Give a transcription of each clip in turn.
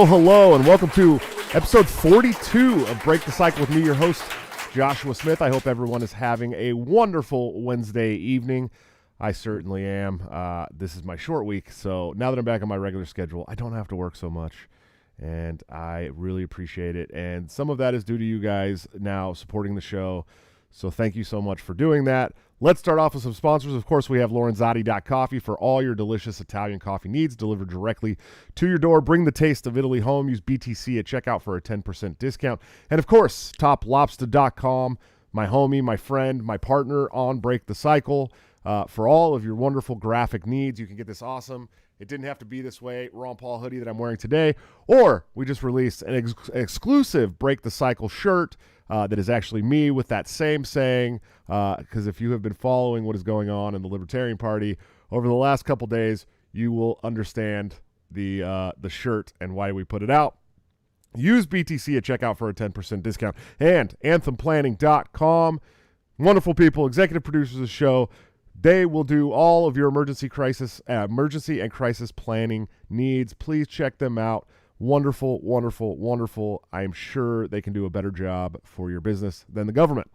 Hello, and welcome to episode 42 of Break the Cycle with me, your host, Joshua Smith. I hope everyone is having a wonderful Wednesday evening. I certainly am. This is my short week, so now that I'm back on my regular schedule, I don't have to work so much, and I really appreciate it. And some of that is due to you guys now supporting the show, so thank you so much for doing that. Let's start off with some sponsors. Of course, we have Lorenzotti.coffee for all your delicious Italian coffee needs delivered directly to your door. Bring the taste of Italy home. Use BTC at checkout for a 10% discount. And, of course, TopLobster.com, my homie, my friend, my partner on Break the Cycle. For all of your wonderful graphic needs, you can get this awesome, it didn't have to be this way, Ron Paul hoodie that I'm wearing today. Or we just released an exclusive Break the Cycle shirt that is actually me with that same saying, because if you have been following what is going on in the Libertarian Party over the last couple days, you will understand the shirt and why we put it out. Use BTC at checkout for a 10% discount. And AnthemPlanning.com, wonderful people, executive producers of the show. They will do all of your emergency and crisis planning needs. Please check them out. Wonderful, wonderful, wonderful. I am sure they can do a better job for your business than the government.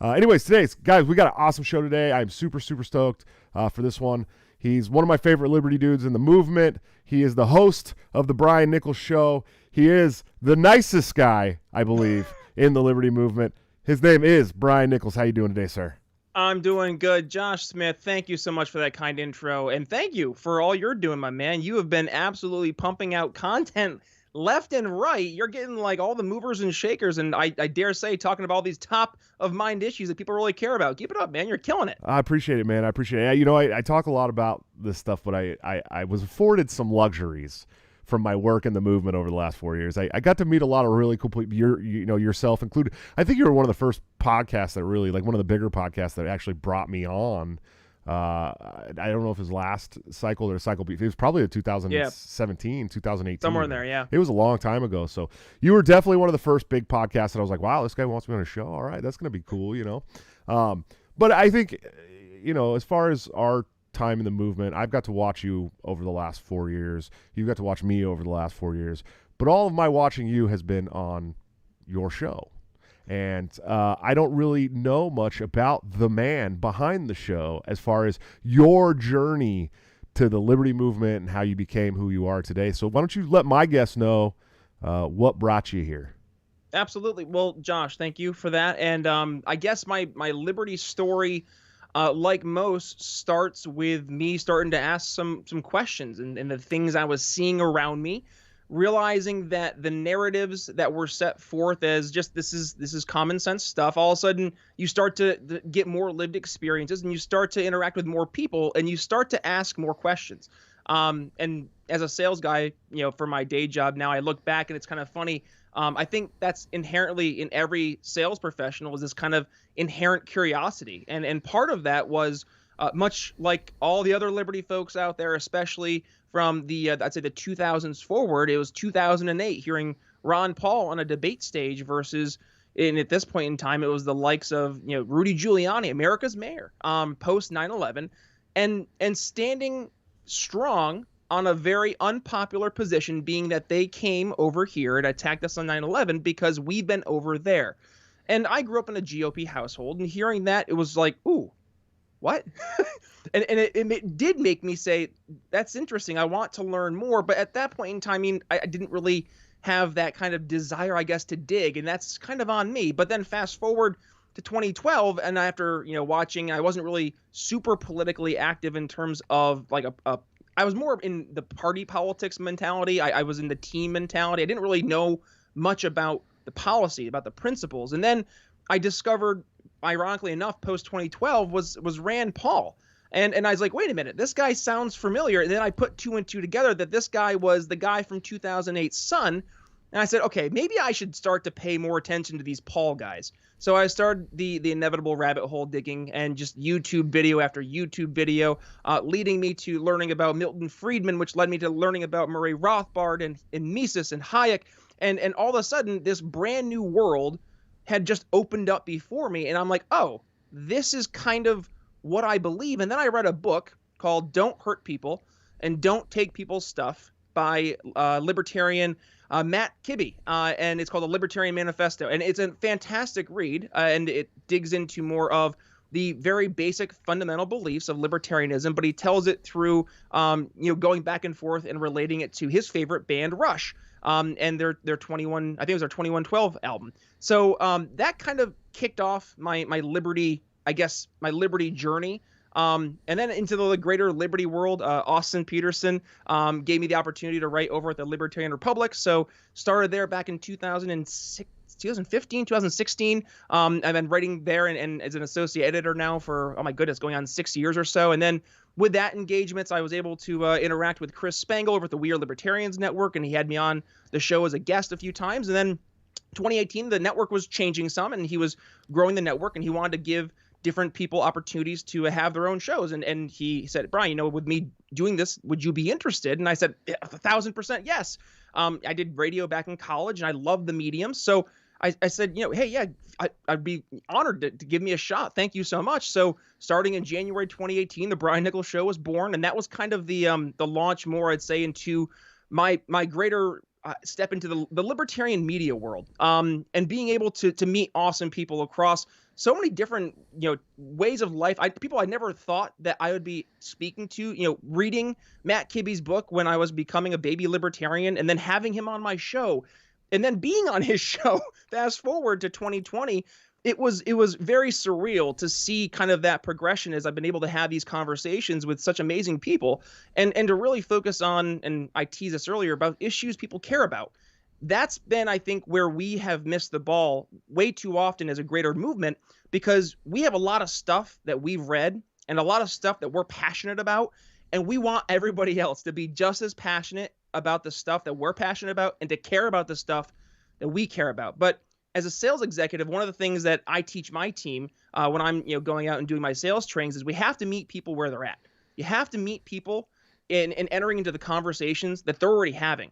Anyways, guys, we got an awesome show today. I'm super, super stoked for this one. He's one of my favorite Liberty dudes in the movement. He is the host of the Brian Nichols Show. He is the nicest guy, I believe, in the Liberty movement. His name is Brian Nichols. How you doing today, sir? I'm doing good. Josh Smith, thank you so much for that kind intro. And thank you for all you're doing, my man. You have been absolutely pumping out content left and right. You're getting like all the movers and shakers. And I dare say talking about all these top of mind issues that people really care about. Keep it up, man. You're killing it. I appreciate it, man. I appreciate it. You know, I talk a lot about this stuff, but I was afforded some luxuries from my work in the movement over the last 4 years. I got to meet a lot of really cool people, yourself included. I think you were one of the first podcasts that really, like one of the bigger podcasts that actually brought me on. I don't know if it was last cycle or cycle. It was probably 2017, 2018. Somewhere in there, yeah. It was a long time ago. So you were definitely one of the first big podcasts that I was like, wow, this guy wants me on a show. All right, that's going to be cool, you know. But I think, you know, as far as our time in the movement, I've got to watch you over the last 4 years. You've got to watch me over the last 4 years. But all of my watching you has been on your show. And I don't really know much about the man behind the show as far as your journey to the Liberty movement and how you became who you are today. So why don't you let my guests know what brought you here? Absolutely. Well, Josh, thank you for that. And I guess my Liberty story, like most, starts with me starting to ask some questions and the things I was seeing around me, realizing that the narratives that were set forth as just this is common sense stuff, all of a sudden you start to get more lived experiences and you start to interact with more people and you start to ask more questions. And as a sales guy, you know, for my day job now, I look back and it's kind of funny. I think that's inherently in every sales professional is this kind of inherent curiosity. And part of that was much like all the other Liberty folks out there, especially from the, I'd say the 2000s forward, it was 2008 hearing Ron Paul on a debate stage versus, and at this point in time, it was the likes of, you know, Rudy Giuliani, America's mayor, post 9/11, and standing strong on a very unpopular position, being that they came over here and attacked us on 9/11 because we've been over there. And I grew up in a GOP household, and hearing that, it was like, ooh, what? and it did make me say, that's interesting. I want to learn more. But at that point in time, I mean, I didn't really have that kind of desire, I guess, to dig. And that's kind of on me. But then fast forward to 2012, and after, you know, watching, I wasn't really super politically active in terms of like I was more in the party politics mentality. I was in the team mentality. I didn't really know much about the policy, about the principles. And then I discovered ironically enough, post 2012 was Rand Paul. And I was like, wait a minute, this guy sounds familiar. And then I put two and two together that this guy was the guy from 2008's Son. And I said, okay, maybe I should start to pay more attention to these Paul guys. So I started the inevitable rabbit hole digging and just YouTube video after YouTube video, leading me to learning about Milton Friedman, which led me to learning about Murray Rothbard and Mises and Hayek. And all of a sudden, this brand new world had just opened up before me. And I'm like, oh, this is kind of what I believe. And then I read a book called Don't Hurt People and Don't Take People's Stuff by libertarian Matt Kibbe, and it's called The Libertarian Manifesto. And it's a fantastic read, and it digs into more of the very basic fundamental beliefs of libertarianism, but he tells it through, going back and forth and relating it to his favorite band, Rush, and their 21, I think it was their 2112 album. So that kind of kicked off my liberty, I guess, my liberty journey. And then into the greater liberty world, Austin Peterson gave me the opportunity to write over at the Libertarian Republic. So started there back in 2015, 2016. I've been writing there and as an associate editor now for, oh my goodness, going on 6 years or so. And then with that engagements, I was able to interact with Chris Spangle over at the We Are Libertarians Network, and he had me on the show as a guest a few times. And then 2018, the network was changing some, and he was growing the network, and he wanted to give different people opportunities to have their own shows. And he said, Brian, with me doing this, would you be interested? And I said, 1,000% yes. I did radio back in college and I loved the medium. So I said, hey, yeah, I'd be honored to give me a shot. Thank you so much. So starting in January 2018, the Brian Nichols Show was born. And that was kind of the launch more, I'd say, into my greater step into the libertarian media world, and being able to meet awesome people across so many different, ways of life. People I never thought that I would be speaking to, reading Matt Kibbe's book when I was becoming a baby libertarian, and then having him on my show, and then being on his show. Fast forward to 2020, it was very surreal to see kind of that progression as I've been able to have these conversations with such amazing people, and to really focus on, and I teased this earlier, about issues people care about. That's been, I think, where we have missed the ball way too often as a greater movement, because we have a lot of stuff that we've read and a lot of stuff that we're passionate about, and we want everybody else to be just as passionate about the stuff that we're passionate about and to care about the stuff that we care about. But as a sales executive, one of the things that I teach my team when I'm going out and doing my sales trainings is we have to meet people where they're at. You have to meet people and entering into the conversations that they're already having.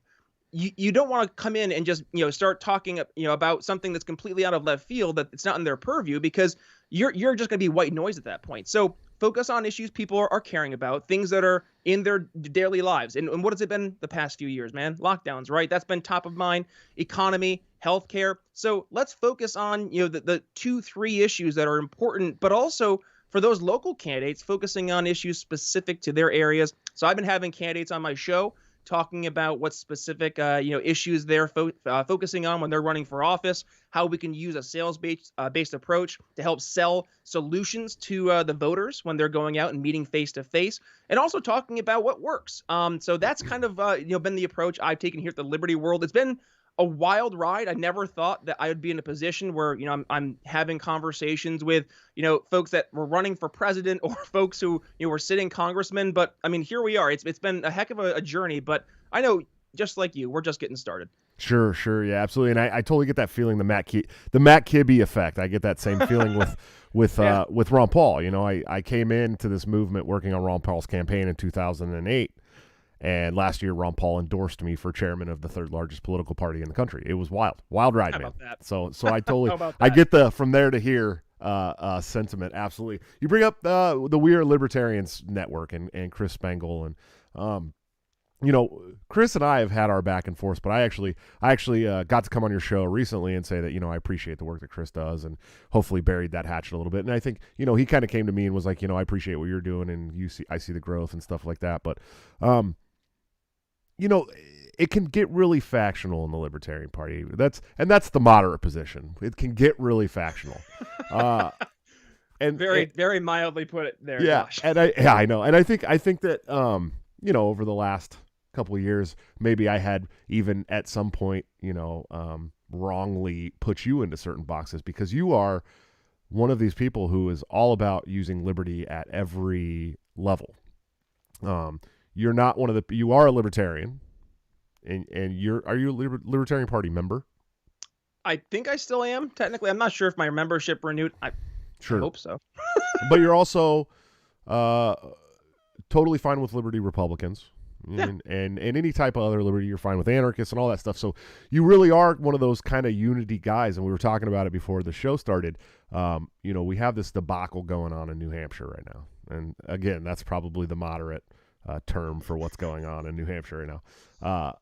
You don't want to come in and just start talking about something that's completely out of left field, that it's not in their purview, because you're just going to be white noise at that point. So focus on issues people are caring about, things that are in their daily lives. And what has it been the past few years, man? Lockdowns, right? That's been top of mind. Economy, healthcare. So let's focus on the 2-3 issues that are important, but also for those local candidates, focusing on issues specific to their areas. So I've been having candidates on my show talking about what specific issues they're focusing on when they're running for office, how we can use a sales-based approach to help sell solutions to the voters when they're going out and meeting face-to-face, and also talking about what works. So that's kind of been the approach I've taken here at the Liberty World. It's been a wild ride. I never thought that I would be in a position where I'm having conversations with folks that were running for president, or folks who were sitting congressmen. But I mean, here we are. It's been a heck of a journey. But I know, just like you, we're just getting started. Sure, yeah, absolutely. And I totally get that feeling, the Matt Kibbe effect. I get that same feeling with Ron Paul. I came into this movement working on Ron Paul's campaign in 2008. And last year, Ron Paul endorsed me for chairman of the third largest political party in the country. It was wild ride, man. So I totally, I get the from there to here sentiment. Absolutely. You bring up the We Are Libertarians Network and Chris Spangle, and Chris and I have had our back and forth, but I actually got to come on your show recently and say that I appreciate the work that Chris does, and hopefully buried that hatchet a little bit. And I think he kind of came to me and was like, I appreciate what you're doing, and I see the growth and stuff like that, but it can get really factional in the Libertarian Party. That's the moderate position. It can get really factional. And very mildly put it there. Yeah. Gosh. And I know. And I think that, over the last couple of years, maybe I had even at some point, wrongly put you into certain boxes, because you are one of these people who is all about using liberty at every level. You're not one of the. You are a libertarian, and are you a Libertarian Party member? I think I still am technically. I'm not sure if my membership renewed. I hope so. But you're also totally fine with liberty Republicans. And any type of other liberty, you're fine with anarchists and all that stuff. So you really are one of those kind of unity guys. And we were talking about it before the show started. We have this debacle going on in New Hampshire right now. And again, that's probably the moderate term for what's going on in New Hampshire right now.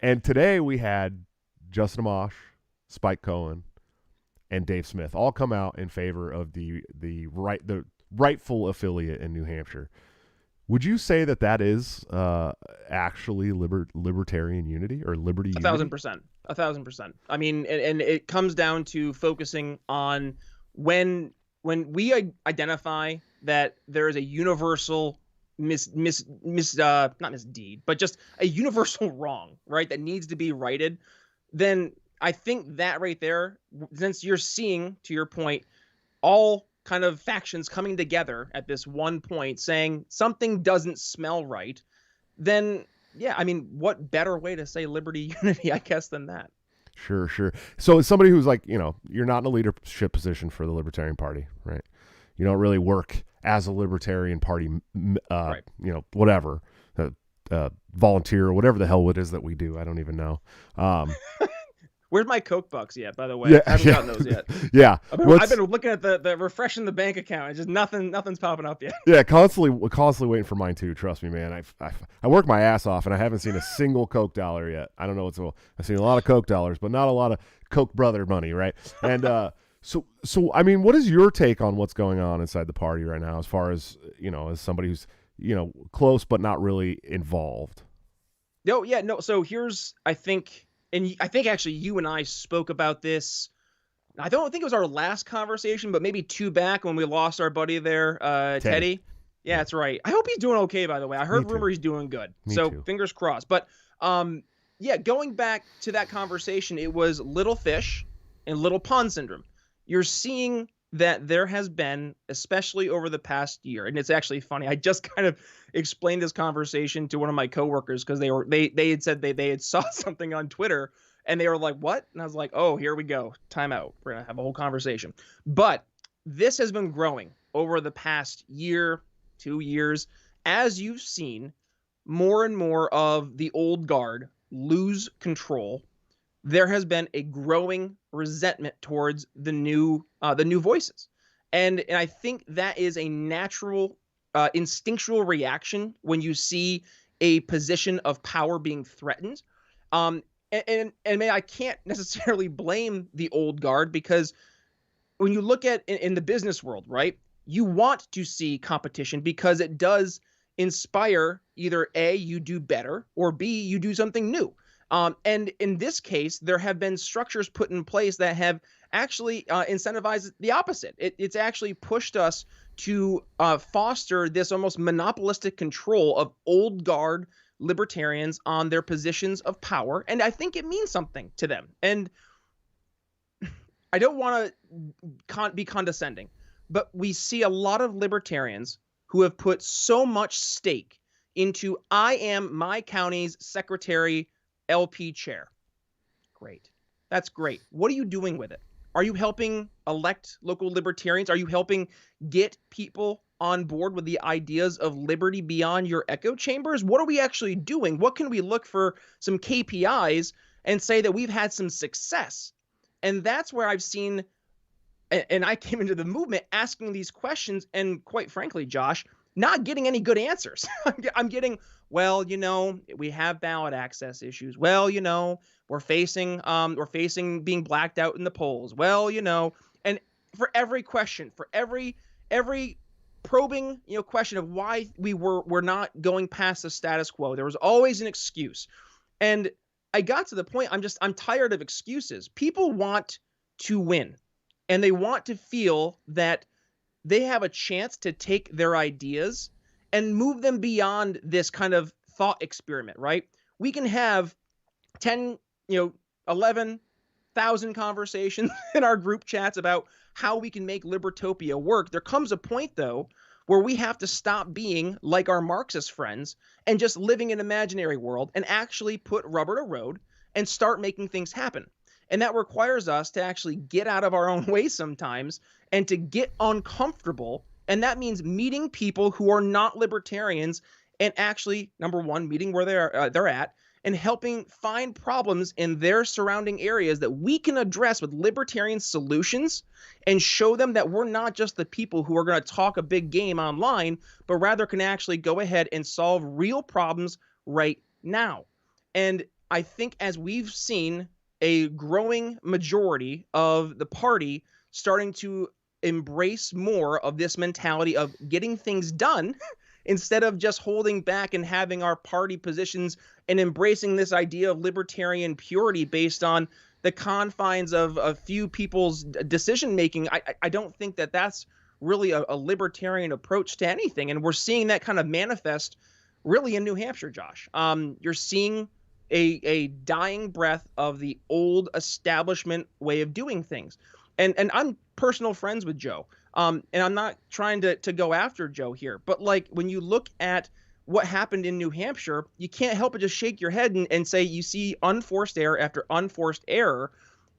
And today we had Justin Amash, Spike Cohen, and Dave Smith all come out in favor of the rightful affiliate in New Hampshire. Would you say that is actually libertarian unity or liberty unity? 1,000%. 1,000%. I mean, and it comes down to focusing on when we identify that there is a universal not misdeed, but just a universal wrong, right, that needs to be righted, then I think that right there, since you're seeing, to your point, all kind of factions coming together at this one point saying something doesn't smell right, then yeah, I mean, what better way to say liberty unity, I guess, than that? Sure. So as somebody who's like, you're not in a leadership position for the Libertarian Party, right? You don't really work as a Libertarian Party, right. Whatever, volunteer or whatever the hell it is that we do. I don't even know. Where's my Coke bucks yet, by the way? I haven't gotten those yet. Yeah. I've been looking at the refreshing the bank account. It's just nothing's popping up yet. Yeah, constantly waiting for mine too. Trust me, man. I work my ass off, and I haven't seen a single Coke dollar yet. I don't know what's. I've seen a lot of Coke dollars, but not a lot of Koch brother money, right? And so I mean, what is your take on what's going on inside the party right now, as far as as somebody who's close but not really involved? No. So here's, I think actually you and I spoke about this. I don't think it was our last conversation, but maybe two back when we lost our buddy there, Teddy. Yeah, that's right. I hope he's doing okay, by the way. I heard rumor he's doing good. So fingers crossed. But going back to that conversation, it was little fish and little pond syndrome. You're seeing that there has been, especially over the past year, and it's actually funny. I just kind of explained this conversation to one of my coworkers because they had said they had saw something on Twitter and they were like, "What?" And I was like, "Oh, here we go. Time out. We're gonna have a whole conversation." But this has been growing over the past year, 2 years, as you've seen more and more of the old guard lose control. There has been a growing resentment towards the new voices. And I think that is a natural, instinctual reaction when you see a position of power being threatened. And I can't necessarily blame the old guard, because when you look at in the business world, right, you want to see competition because it does inspire either A, you do better, or B, you do something new. And in this case, there have been structures put in place that have actually incentivized the opposite. It's actually pushed us to foster this almost monopolistic control of old guard libertarians on their positions of power. And I think it means something to them. And I don't want to be condescending, but we see a lot of libertarians who have put so much stake into, I am my county's secretary LP chair. Great. That's great. What are you doing with it? Are you helping elect local libertarians? Are you helping get people on board with the ideas of liberty beyond your echo chambers? What are we actually doing? What can we look for some KPIs and say that we've had some success? And that's where I've seen, and I came into the movement asking these questions, and quite frankly, Josh, not getting any good answers. I'm getting, well, we have ballot access issues. Well, we're facing being blacked out in the polls. Well, and for every question, for every probing, question of why we're not going past the status quo, there was always an excuse. And I got to the point, I'm tired of excuses. People want to win, and they want to feel that they have a chance to take their ideas and move them beyond this kind of thought experiment, right? We can have 10, 11,000 conversations in our group chats about how we can make Libertopia work. There comes a point, though, where we have to stop being like our Marxist friends and just living in an imaginary world and actually put rubber to road and start making things happen. And that requires us to actually get out of our own way sometimes and to get uncomfortable. And that means meeting people who are not libertarians and actually, number one, meeting where they're at and helping find problems in their surrounding areas that we can address with libertarian solutions and show them that we're not just the people who are going to talk a big game online, but rather can actually go ahead and solve real problems right now. And I think as we've seen a growing majority of the party starting to embrace more of this mentality of getting things done instead of just holding back and having our party positions and embracing this idea of libertarian purity based on the confines of a few people's decision making. I don't think that that's really a libertarian approach to anything. And we're seeing that kind of manifest really in New Hampshire, Josh. You're seeing a dying breath of the old establishment way of doing things. And I'm personal friends with Joe. And I'm not trying to go after Joe here, but like when you look at what happened in New Hampshire, you can't help but just shake your head and say you see unforced error after unforced error.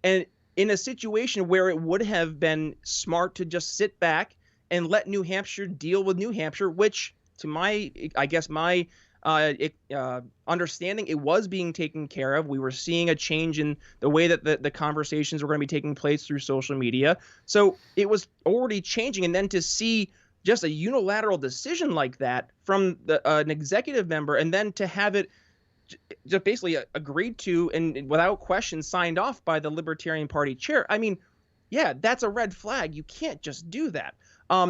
And in a situation where it would have been smart to just sit back and let New Hampshire deal with New Hampshire, which to my understanding, it was being taken care of. We were seeing a change in the way that the conversations were going to be taking place through social media. So it was already changing. And then to see just a unilateral decision like that from an executive member, and then to have it just basically agreed to and without question signed off by the Libertarian Party chair. I mean, yeah, that's a red flag. You can't just do that.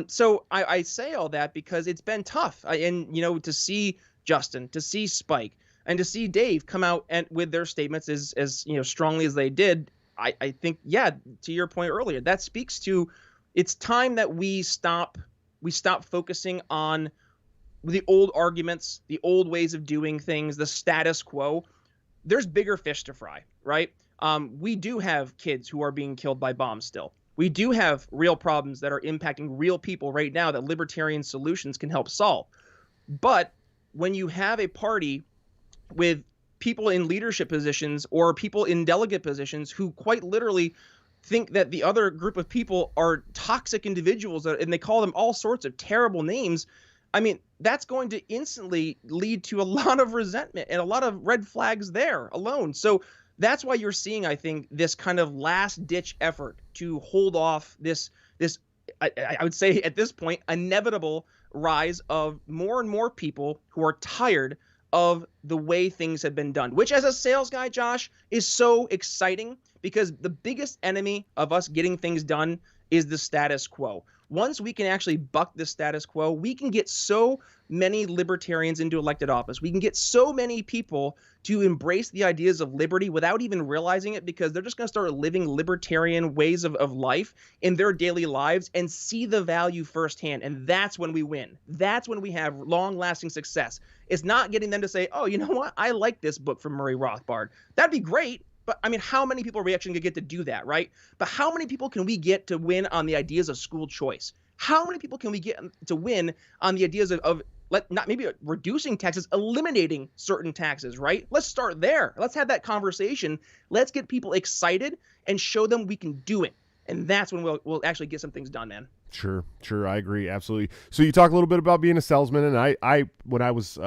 So I say all that because it's been tough. And, to see Justin, to see Spike, and to see Dave come out and with their statements as strongly as they did, I think, yeah, to your point earlier, that speaks to it's time that we stop focusing on the old arguments, the old ways of doing things, the status quo. There's bigger fish to fry, right? We do have kids who are being killed by bombs still. We do have real problems that are impacting real people right now that libertarian solutions can help solve. But when you have a party with people in leadership positions or people in delegate positions who quite literally think that the other group of people are toxic individuals and they call them all sorts of terrible names, I mean, that's going to instantly lead to a lot of resentment and a lot of red flags there alone. So that's why you're seeing, I think, this kind of last-ditch effort to hold off this I would say at this point, inevitable rise of more and more people who are tired of the way things have been done, which as a sales guy, Josh, is so exciting because the biggest enemy of us getting things done is the status quo. Once we can actually buck the status quo, we can get so many libertarians into elected office. We can get so many people to embrace the ideas of liberty without even realizing it because they're just going to start living libertarian ways of life in their daily lives and see the value firsthand. And that's when we win. That's when we have long-lasting success. It's not getting them to say, oh, you know what? I like this book from Murray Rothbard. That'd be great. But I mean, how many people are we actually going to get to do that, right? But how many people can we get to win on the ideas of school choice? How many people can we get to win on the ideas of not maybe reducing taxes, eliminating certain taxes, right? Let's start there. Let's have that conversation. Let's get people excited and show them we can do it. And that's when we'll actually get some things done, man. Sure. I agree. Absolutely. So you talk a little bit about being a salesman, and I when I was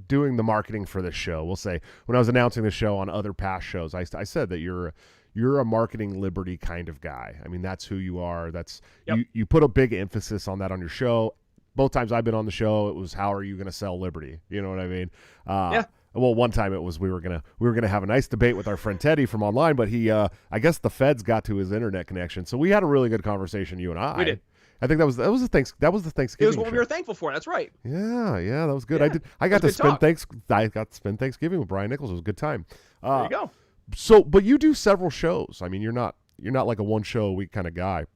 doing the marketing for this show, we'll say when I was announcing the show on other past shows, I said that you're a marketing liberty kind of guy. I mean, that's who you are. That's you put a big emphasis on that on your show. Both times I've been on the show, it was how are you going to sell liberty? You know what I mean? Yeah. Well, one time it was we were gonna have a nice debate with our friend Teddy from online, but he I guess the feds got to his internet connection, so we had a really good conversation, you and I. We did. I think that was the Thanksgiving. It was what show. We were thankful for. That's right. Yeah, that was good. Yeah, I got to spend Thanksgiving with Brian Nichols. It was a good time. There you go. So, but you do several shows. I mean, you're not like a one show a week kind of guy.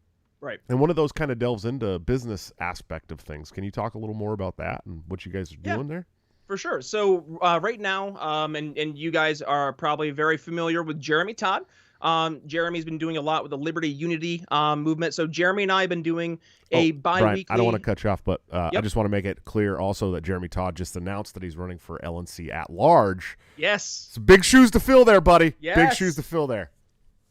Right. And one of those kind of delves into business aspect of things. Can you talk a little more about that and what you guys are doing there? For sure. So right now, and you guys are probably very familiar with Jeremy Todd. Jeremy's been doing a lot with the Liberty Unity movement. So Jeremy and I have been doing a bi-weekly. Brian, I don't want to cut you off, but I Yep. just want to make it clear also that Jeremy Todd just announced that he's running for LNC at large. Yes. It's big shoes to fill there, buddy. Yes. Big shoes to fill there.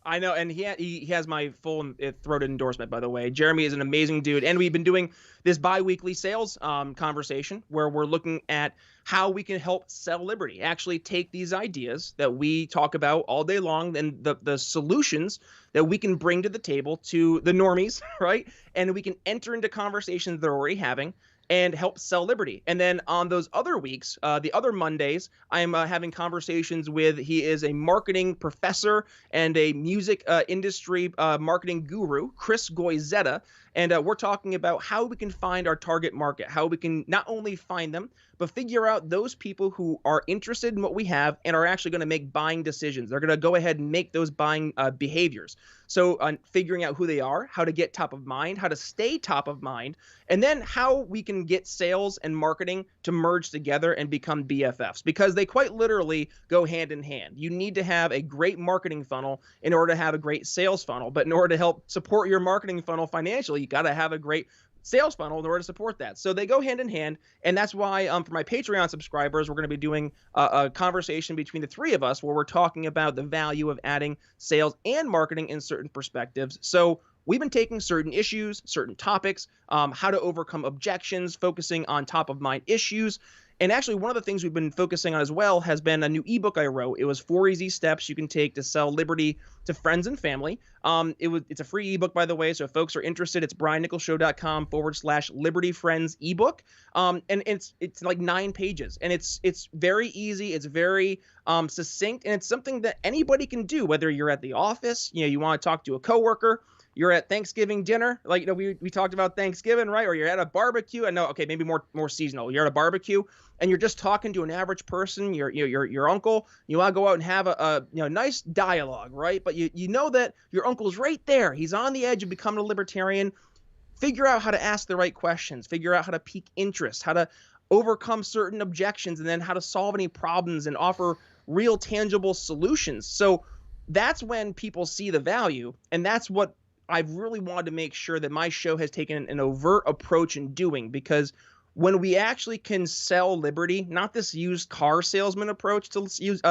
I know, and he has my full throated endorsement, by the way. Jeremy is an amazing dude, and we've been doing this bi-weekly sales conversation where we're looking at how we can help sell Liberty. Actually take these ideas that we talk about all day long and the solutions that we can bring to the table to the normies, right? And we can enter into conversations they're already having and help sell Liberty. And then on those other weeks, the other Mondays, I'm having conversations with, he is a marketing professor and a music industry marketing guru, Chris Goizetta. And we're talking about how we can find our target market, how we can not only find them, but figure out those people who are interested in what we have and are actually going to make buying decisions. They're going to go ahead and make those buying behaviors. So figuring out who they are, how to get top of mind, how to stay top of mind, and then how we can get sales and marketing to merge together and become BFFs, because they quite literally go hand in hand. You need to have a great marketing funnel in order to have a great sales funnel. But in order to help support your marketing funnel financially, you got to have a great sales funnel in order to support that. So they go hand in hand. And that's why for my Patreon subscribers, we're going to be doing a conversation between the three of us where we're talking about the value of adding sales and marketing in certain perspectives. So we've been taking certain issues, certain topics, how to overcome objections, focusing on top of mind issues. And actually, one of the things we've been focusing on as well has been a new ebook I wrote. It was 4 easy steps you can take to sell Liberty to friends and family. It's a free ebook, by the way. So if folks are interested, it's briannicholsshow.com/Liberty Friends ebook. And it's like 9 pages, and it's very easy. It's very succinct, and it's something that anybody can do, whether you're at the office, you want to talk to a coworker, you're at Thanksgiving dinner, like, we talked about Thanksgiving, right? Or you're at a barbecue. I know, okay, maybe more seasonal. You're at a barbecue and you're just talking to an average person, your uncle. You want to go out and have a nice dialogue, right? But you know that your uncle's right there. He's on the edge of becoming a libertarian. Figure out how to ask the right questions. Figure out how to pique interest, how to overcome certain objections, and then how to solve any problems and offer real tangible solutions. So that's when people see the value, and that's what I've really wanted to make sure that my show has taken an overt approach in doing, because when we actually can sell Liberty, not this used car salesman approach to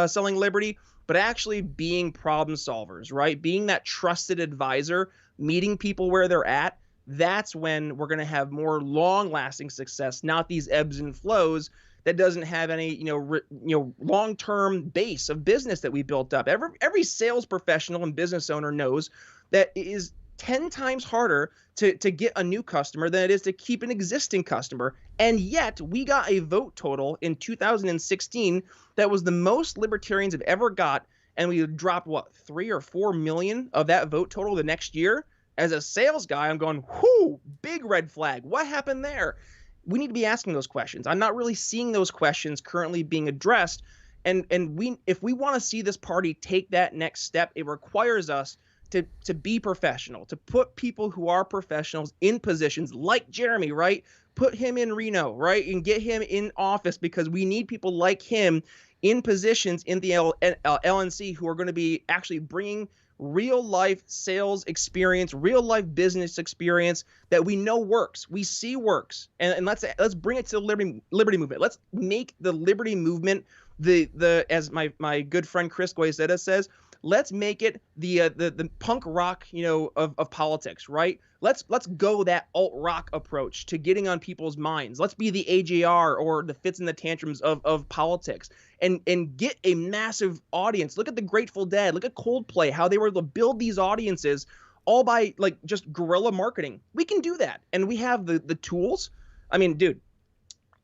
selling Liberty, but actually being problem solvers, right? Being that trusted advisor, meeting people where they're at, that's when we're going to have more long-lasting success, not these ebbs and flows that doesn't have any, long-term base of business that we built up. Every sales professional and business owner knows that it is 10 times harder to get a new customer than it is to keep an existing customer. And yet we got a vote total in 2016 that was the most libertarians have ever got. And we dropped 3 or 4 million of that vote total the next year. As a sales guy, I'm going, whoo, big red flag. What happened there? We need to be asking those questions. I'm not really seeing those questions currently being addressed. And if we want to see this party take that next step, it requires us to be professional, to put people who are professionals in positions like Jeremy, right? Put him in Reno, right? And get him in office, because we need people like him in positions in the LNC who are going to be actually bringing real life sales experience, real life business experience that we know works, we see works, and let's bring it to the Liberty movement. Let's make the Liberty movement the as my good friend Chris Goizetta says, let's make it the punk rock, of politics, right? Let's go that alt rock approach to getting on people's minds. Let's be the AJR or the fits and the tantrums of politics, and get a massive audience. Look at the Grateful Dead, look at Coldplay, how they were able to build these audiences all by just guerrilla marketing. We can do that, and we have the tools. I mean, dude,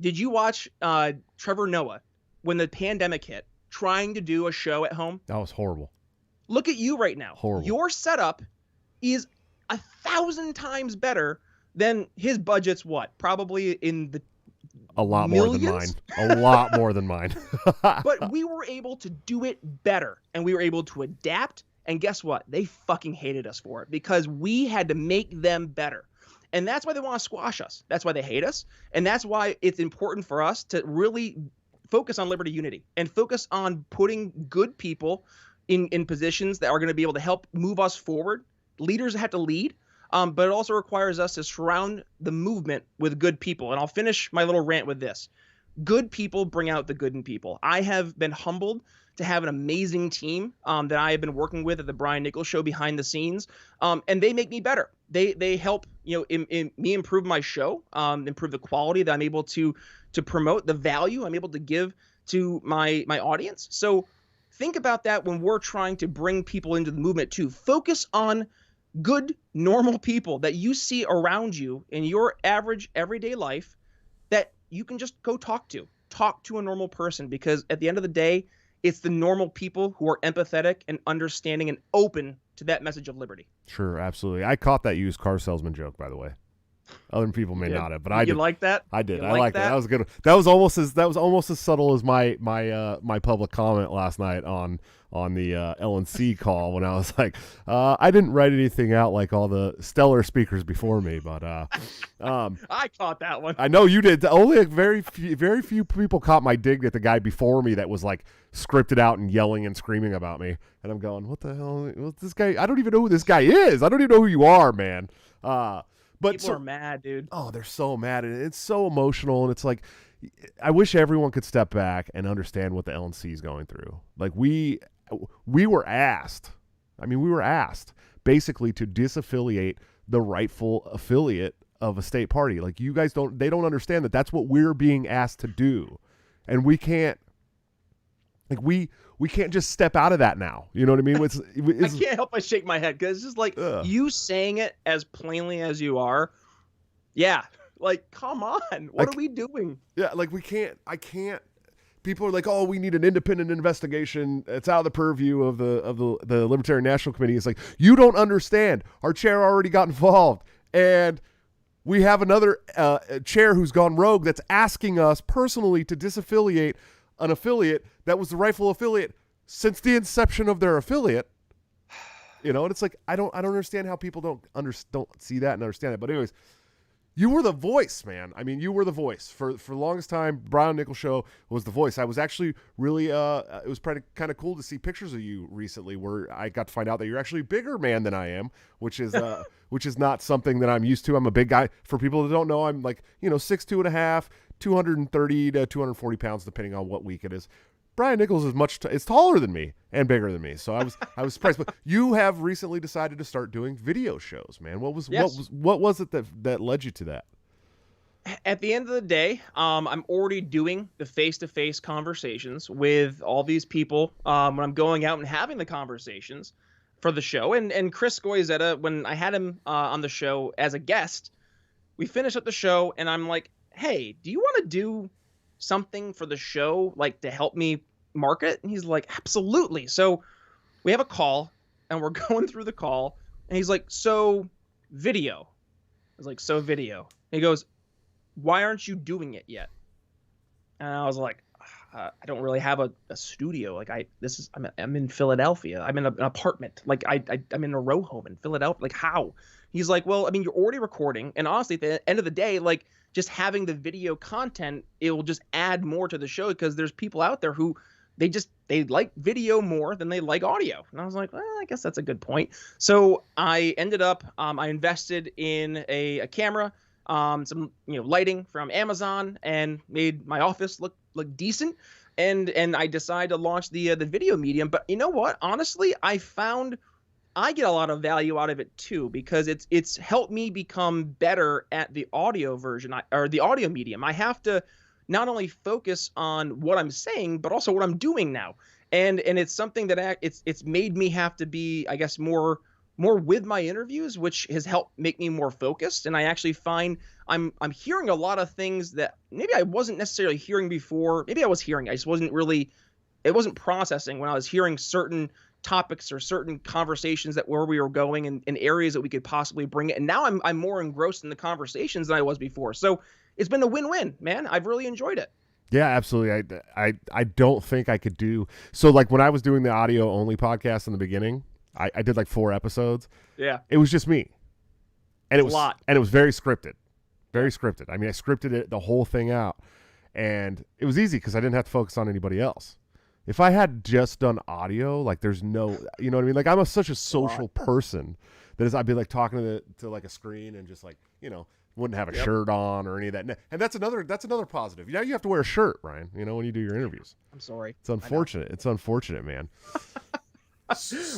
did you watch Trevor Noah when the pandemic hit, trying to do a show at home? That was horrible. Look at you right now. Horrible. Your setup is 1,000 times better than his budget's probably in the a lot millions? More than mine. A lot more than mine. But we were able to do it better, and we were able to adapt. And guess what? They fucking hated us for it, because we had to make them better. And that's why they want to squash us. That's why they hate us. And that's why it's important for us to really focus on Liberty Unity and focus on putting good people in positions that are going to be able to help move us forward. Leaders have to lead, but it also requires us to surround the movement with good people. And I'll finish my little rant with this. Good people bring out the good in people. I have been humbled to have an amazing team that I have been working with at the Brian Nichols Show behind the scenes, and they make me better. They help me improve my show, improve the quality that I'm able to promote, the value I'm able to give to my audience. So think about that when we're trying to bring people into the movement too. Focus on good, normal people that you see around you in your average everyday life that you can just go talk to. Talk to a normal person, because at the end of the day, it's the normal people who are empathetic and understanding and open to that message of liberty. Sure, absolutely. I caught that used car salesman joke, by the way. Other people may not have, but I did. You like that? I did. You I liked that. That was good. That was almost as subtle as my public comment last night on the LNC call, when I was like, I didn't write anything out like all the stellar speakers before me, but I caught that one. I know you did. Only very few people caught my dig at the guy before me that was like scripted out and yelling and screaming about me, and I'm going, what the hell? What's this guy? I don't even know who this guy is. I don't even know who you are, man. But people are mad, dude. Oh, they're so mad, and it's so emotional, and it's like, I wish everyone could step back and understand what the LNC is going through. Like we were asked, basically to disaffiliate the rightful affiliate of a state party. Like, you guys they don't understand that that's what we're being asked to do, and we can't. Like we can't just step out of that now. You know what I mean? I can't help but shake my head, because it's just like you saying it as plainly as you are. Yeah, like, come on, what are we doing? Yeah, like I can't. People are like, oh, we need an independent investigation. It's out of the purview of the Libertarian National Committee. It's like, you don't understand. Our chair already got involved, and we have another chair who's gone rogue that's asking us personally to disaffiliate an affiliate that was the rightful affiliate since the inception of their affiliate. And it's like, I don't understand how people don't see that and understand it. But anyways, you were the voice, man. I mean, you were the voice for the longest time. Brian Nichols Show was the voice. I was actually really it was kind of cool to see pictures of you recently where I got to find out that you're actually a bigger man than I am, which is which is not something that I'm used to. I'm a big guy. For people that don't know, I'm like 6'2.5", 230 to 240 pounds, depending on what week it is. Brian Nichols is taller than me and bigger than me, so I was surprised. But you have recently decided to start doing video shows, man. What was it that led you to that? At the end of the day, I'm already doing the face-to-face conversations with all these people when I'm going out and having the conversations for the show. And Chris Goizetta, when I had him on the show as a guest, we finished up the show, and I'm like, hey, do you want to do something for the show, like to help me market? And he's like, absolutely. So we have a call, and we're going through the call, and he's like, so video. I was like, so video. And he goes, why aren't you doing it yet? And I was like, I don't really have a studio. Like I'm in Philadelphia. I'm in an apartment. Like I'm in a row home in Philadelphia. Like, how? He's like, well, I mean, you're already recording, and honestly, at the end of the day, like, just having the video content, it will just add more to the show, because there's people out there who they like video more than they like audio. And I was like, well, I guess that's a good point. So I ended up, I invested in a camera, some lighting from Amazon, and made my office look decent. And I decided to launch the video medium. But you know what? Honestly, I found I get a lot of value out of it too, because it's helped me become better at the audio version or the audio medium. I have to not only focus on what I'm saying, but also what I'm doing now. And it's something that it's made me have to be, I guess, more with my interviews, which has helped make me more focused. And I actually find I'm hearing a lot of things that maybe I wasn't necessarily hearing before. Maybe I was hearing, I just wasn't processing when I was hearing certain topics or certain conversations where we were going in areas that we could possibly bring it. And now I'm more engrossed in the conversations than I was before. So it's been a win-win, man. I've really enjoyed it. Yeah, absolutely. I don't think I could do so. Like, when I was doing the audio only podcast in the beginning, I did like 4 episodes. Yeah, it was just me, and it was a lot, and it was very scripted. I mean, I scripted the whole thing out, and it was easy because I didn't have to focus on anybody else. If I had just done audio, like there's no, you know what I mean? Like I'm such a social person that I'd be like talking to like a screen and just like, wouldn't have a shirt on or any of that. And that's another positive. You have to wear a shirt, Ryan, when you do your interviews. I'm sorry. It's unfortunate. It's unfortunate, man.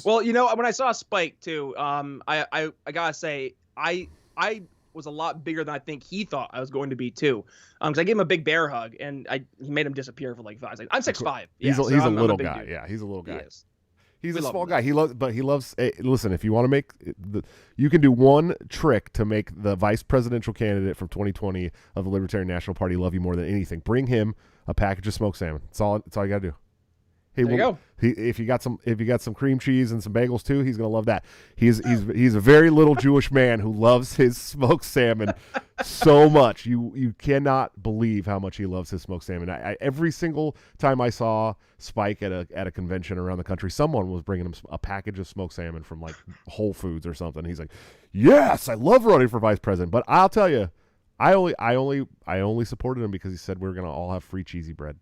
Well, when I saw Spike too, I gotta say, I was a lot bigger than I think he thought I was going to be too. Because I gave him a big bear hug and he made him disappear for like 5 seconds. I'm 6'5". He's a little guy. Yeah, he's a little guy. He's a small guy. He loves. Listen, if you want to make you can do one trick to make the vice presidential candidate from 2020 of the Libertarian National Party love you more than anything. Bring him a package of smoked salmon. That's all you got to do. There you go. If you got some cream cheese and some bagels too, he's gonna love that. He's a very little Jewish man who loves his smoked salmon so much. You cannot believe how much he loves his smoked salmon. Every single time I saw Spike at a convention around the country, someone was bringing him a package of smoked salmon from like Whole Foods or something. He's like, "Yes, I love running for vice president." But I'll tell you, I only supported him because he said we were gonna all have free cheesy bread.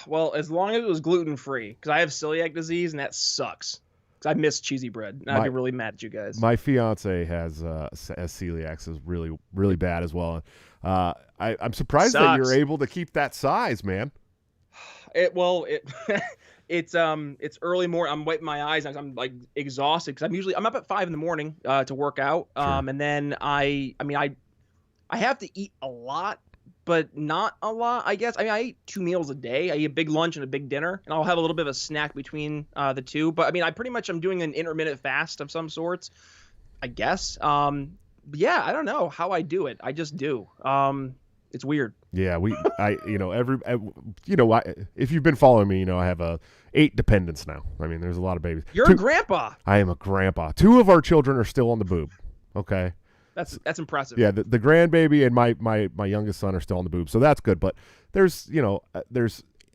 Well, as long as it was gluten-free, because I have celiac disease, and that sucks. Because I miss cheesy bread, and I'd be really mad at you guys. My fiance has celiac, is really, really bad as well. I'm surprised that you're able to keep that size, man. It's early morning. I'm wiping my eyes. I'm like exhausted because I'm up at 5 a.m. To work out. Sure. And then I have to eat a lot, but not a lot, I guess. I eat 2 meals a day. I eat a big lunch and a big dinner, and I'll have a little bit of a snack between the two. But I pretty much am doing an intermittent fast of some sorts, I guess. Yeah, I don't know how I do it. I just do. It's weird. Yeah, if you've been following me, I have 8 dependents now. There's a lot of babies. You're a grandpa. I am a grandpa. 2 of our children are still on the boob. Okay. That's impressive. Yeah, the grandbaby and my youngest son are still on the boob, so that's good. But there's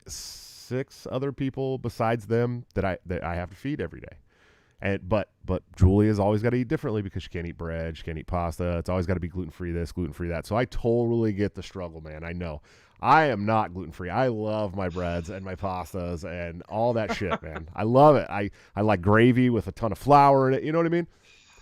6 other people besides them that I have to feed every day, but Julia's always got to eat differently because she can't eat bread, she can't eat pasta. It's always got to be gluten-free this, gluten-free that. So I totally get the struggle, man. I know. I am not gluten-free. I love my breads and my pastas and all that shit, man. I love it. I like gravy with a ton of flour in it. You know what I mean?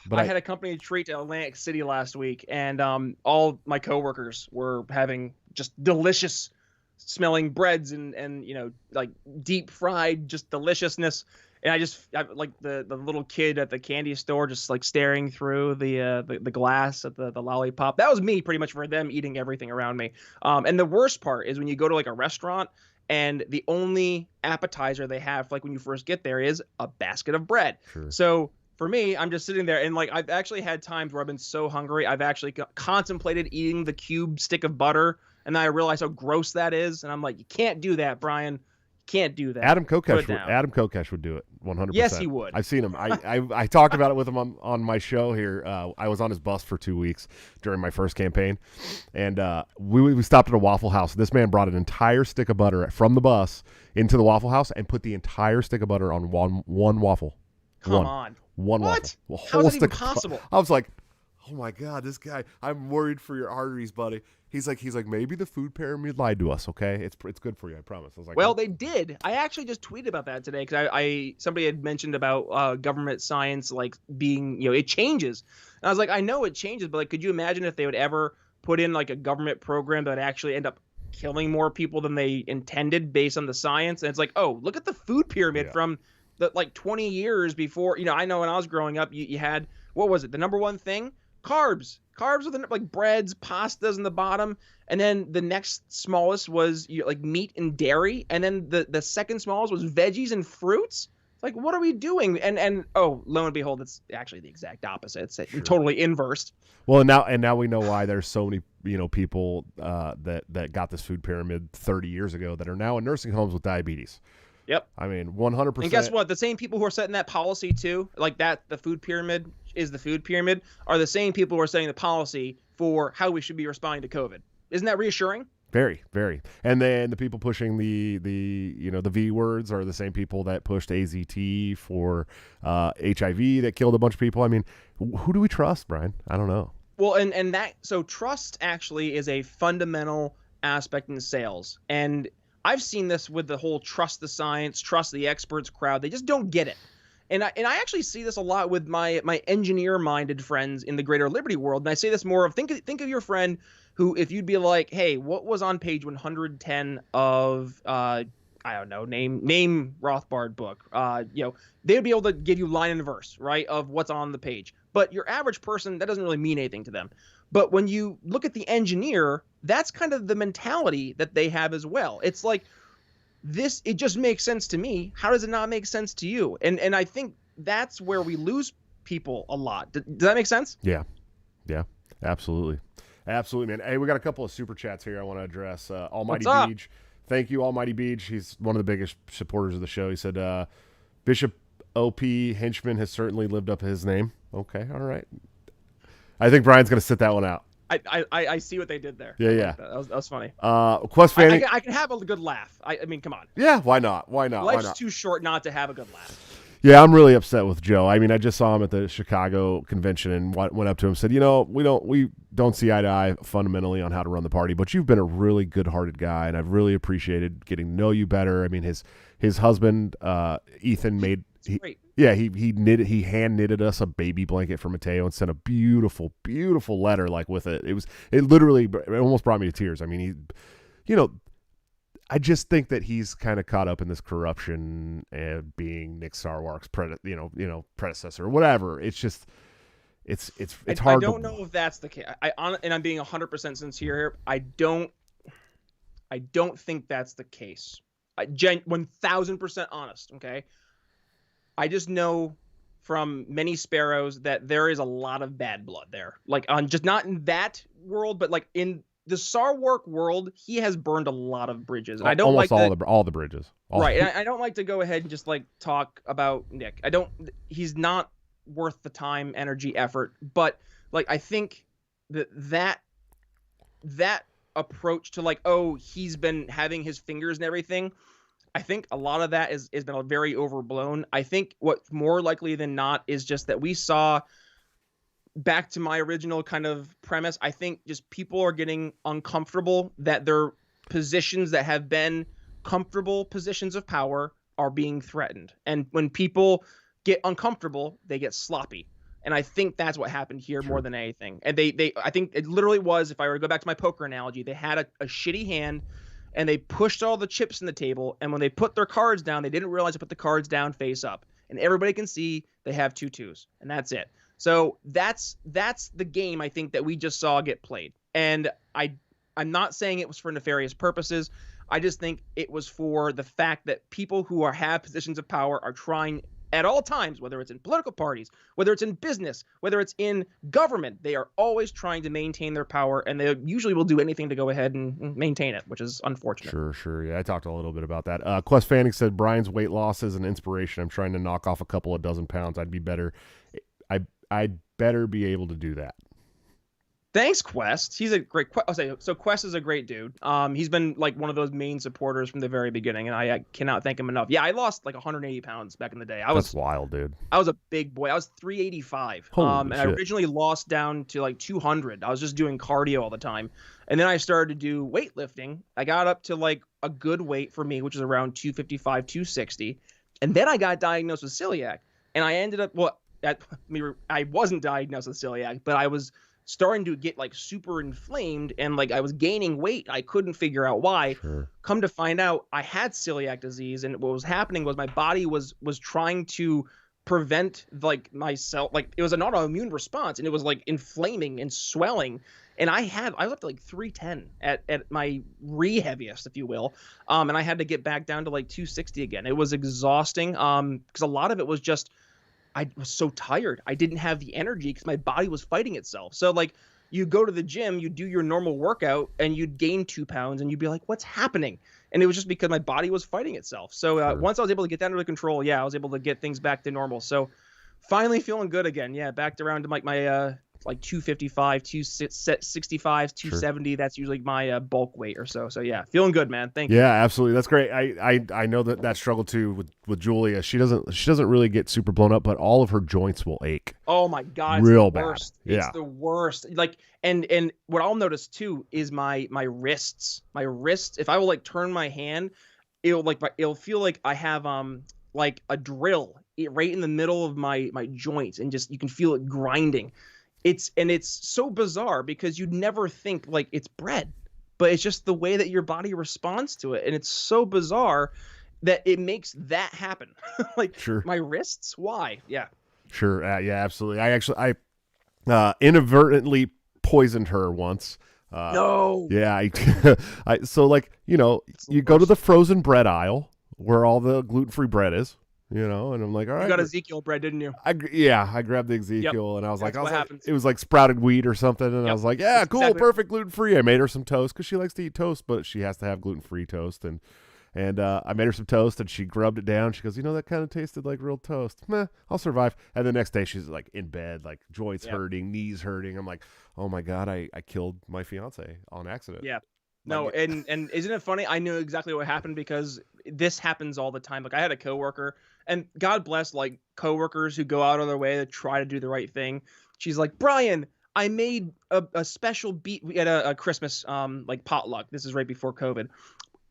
But I had a company treat to Atlantic City last week, and all my coworkers were having just delicious smelling breads and like deep fried just deliciousness. And I like the little kid at the candy store just like staring through the glass at the lollipop. That was me pretty much for them eating everything around me. And the worst part is when you go to like a restaurant and the only appetizer they have like when you first get there is a basket of bread. Sure. So for me, I'm just sitting there and like I've actually had times where I've been so hungry I've actually contemplated eating the cube stick of butter, and then I realized how gross that is, and I'm like, you can't do that, Brian. You can't do that. Adam Kokesh would do it 100%. Yes, he would. I've seen him. I talked about it with him on my show here. I was on his bus for 2 weeks during my first campaign, and we stopped at a Waffle House. This man brought an entire stick of butter from the bus into the Waffle House and put the entire stick of butter on one waffle. Come on. One what? waffle. How is that even possible? I was like, oh my God, this guy, I'm worried for your arteries, buddy. He's like, maybe the food pyramid lied to us, okay? It's good for you, I promise. I was like, well, they did. I actually just tweeted about that today because somebody had mentioned about government science like being, it changes. And I was like, I know it changes, but like, could you imagine if they would ever put in like a government program that would actually end up killing more people than they intended based on the science? And it's like, oh, look at the food pyramid from the like 20 years before. I know when I was growing up, you had, what was it? The number one thing? Carbs were like breads, pastas in the bottom, and then the next smallest was like meat and dairy, and then the second smallest was veggies and fruits. Like, what are we doing? And oh, lo and behold, it's actually the exact opposite. It's totally inverse. Well, and now we know why there's so many people that got this food pyramid 30 years ago that are now in nursing homes with diabetes. Yep. 100%. And guess what? The same people who are setting that policy too, like that, the food pyramid is the food pyramid, are the same people who are setting the policy for how we should be responding to COVID. Isn't that reassuring? Very, very. And then the people pushing the V words are the same people that pushed AZT for HIV that killed a bunch of people. Who do we trust, Brian? I don't know. Well, and that, so trust actually is a fundamental aspect in sales. And I've seen this with the whole trust the science, trust the experts crowd. They just don't get it. And I actually see this a lot with my engineer-minded friends in the greater Liberty world. And I say this more of think of your friend who, if you'd be like, hey, what was on page 110 of I don't know, name Rothbard book. They would be able to give you line and verse, right, of what's on the page. But your average person, that doesn't really mean anything to them. But when you look at the engineer, that's kind of the mentality that they have as well. It's like, it just makes sense to me. How does it not make sense to you? And I think that's where we lose people a lot. Does that make sense? Yeah, absolutely, man. Hey, we got a couple of super chats here I want to address. Almighty Beach, thank you, Almighty Beach. He's one of the biggest supporters of the show. He said, Bishop O.P. Henchman has certainly lived up to his name. Okay, all right. I think Brian's going to sit that one out. I see what they did there. Yeah. That was funny. Quest Fanning. I can have a good laugh. I mean, come on. Yeah, why not? Life's too short not to have a good laugh. Yeah, I'm really upset with Joe. I mean, I just saw him at the Chicago convention and went up to him and said, we don't see eye to eye fundamentally on how to run the party, but you've been a really good-hearted guy, and I've really appreciated getting to know you better. I mean, his husband, Ethan, made great. Yeah, he hand knitted us a baby blanket for Mateo and sent a beautiful letter with it. It literally almost brought me to tears. I mean, I just think that he's kind of caught up in this corruption and being Nick Sarwark's predecessor or whatever. It's just it's hard. I don't know if that's the case. And I'm being 100% sincere here. I don't think that's the case. 1,000% honest. Okay. I just know from many sparrows that there is a lot of bad blood there. Just not in that world, but in the Sarwark world, he has burned a lot of bridges. And I don't almost all the bridges. Right. And I don't like to go ahead and just talk about Nick. He's not worth the time, energy, effort. But I think that approach to he's been having his fingers and everything, I think a lot of that has been very overblown. I think what's more likely than not is just that we saw, back to my original kind of premise, I think just people are getting uncomfortable that their positions that have been comfortable positions of power are being threatened. And when people get uncomfortable, they get sloppy. And I think that's what happened here more than anything. And I think it literally was, if I were to go back to my poker analogy, they had a shitty hand, and they pushed all the chips in the table, and when they put their cards down, they didn't realize to put the cards down face up. And everybody can see they have 2 2s, and that's it. So that's the game I think that we just saw get played. And I'm not saying it was for nefarious purposes. I just think it was for the fact that people who have positions of power are trying at all times, whether it's in political parties, whether it's in business, whether it's in government, they are always trying to maintain their power, and they usually will do anything to go ahead and maintain it, which is unfortunate. Sure. Yeah, I talked a little bit about that. Quest Fanning said, Brian's weight loss is an inspiration. I'm trying to knock off a couple of dozen pounds. I'd better be able to do that. Thanks, Quest. He's a great. So Quest is a great dude. He's been one of those main supporters from the very beginning, and I cannot thank him enough. Yeah, I lost 180 pounds back in the day. That's wild, dude. I was a big boy. I was 385. And I originally lost down to 200. I was just doing cardio all the time, and then I started to do weightlifting. I got up to a good weight for me, which is around 255, 260, and then I got diagnosed with celiac, and I ended up I wasn't diagnosed with celiac, but I was starting to get super inflamed, and I was gaining weight. I couldn't figure out why. Sure. Come to find out, I had celiac disease, and what was happening was my body was trying to prevent myself. It was an autoimmune response, and it was inflaming and swelling. And I was up to 310 at my heaviest, if you will. And I had to get back down to 260 again. It was exhausting. Because a lot of it was just, I was so tired. I didn't have the energy because my body was fighting itself. So you go to the gym, you do your normal workout, and you'd gain 2 pounds, and you'd be like, what's happening? And it was just because my body was fighting itself. So Sure. Once I was able to get that under control, I was able to get things back to normal. So finally feeling good again. Yeah, back around to my like 255, 265, Sure. 270. That's usually my bulk weight or so. So yeah, feeling good, man. Thank you. Yeah, absolutely. That's great. I know that struggle too with Julia. She doesn't really get super blown up, but all of her joints will ache. Oh my God, it's Real the worst. bad. It's Yeah. the worst. Like, and what I'll notice too is my wrists. My wrists. If I will like turn my hand, it'll feel like I have like a drill right in the middle of my joints, and just you can feel it grinding. It's so bizarre because you'd never think like it's bread, but it's just the way that your body responds to it, and it's so bizarre that it makes that happen. Like Sure. my wrists, why? Yeah. Sure. Yeah, absolutely. I inadvertently poisoned her once. No. Yeah. So like, you go to the frozen bread aisle where all the gluten-free bread is, and I'm like, all right. You got Ezekiel bread, didn't you? I grabbed the Ezekiel and I was That's what like, happens. it was like sprouted wheat or something. And I Yep. was like, yeah, That's cool. exactly- Perfect. Gluten-free. I made her some toast cause she likes to eat toast, but she has to have gluten-free toast. And I made her some toast and she grubbed it down. She goes, that kind of tasted like real toast. Meh, I'll survive. And the next day she's like in bed, like joints hurting, knees hurting. I'm like, oh my God, I killed my fiance on accident. Yeah. No, and isn't it funny? I knew exactly what happened because this happens all the time. Like I had a coworker, and God bless like coworkers who go out of their way to try to do the right thing. She's like, Brian, I made a special beef. We had a Christmas like potluck. This is right before COVID.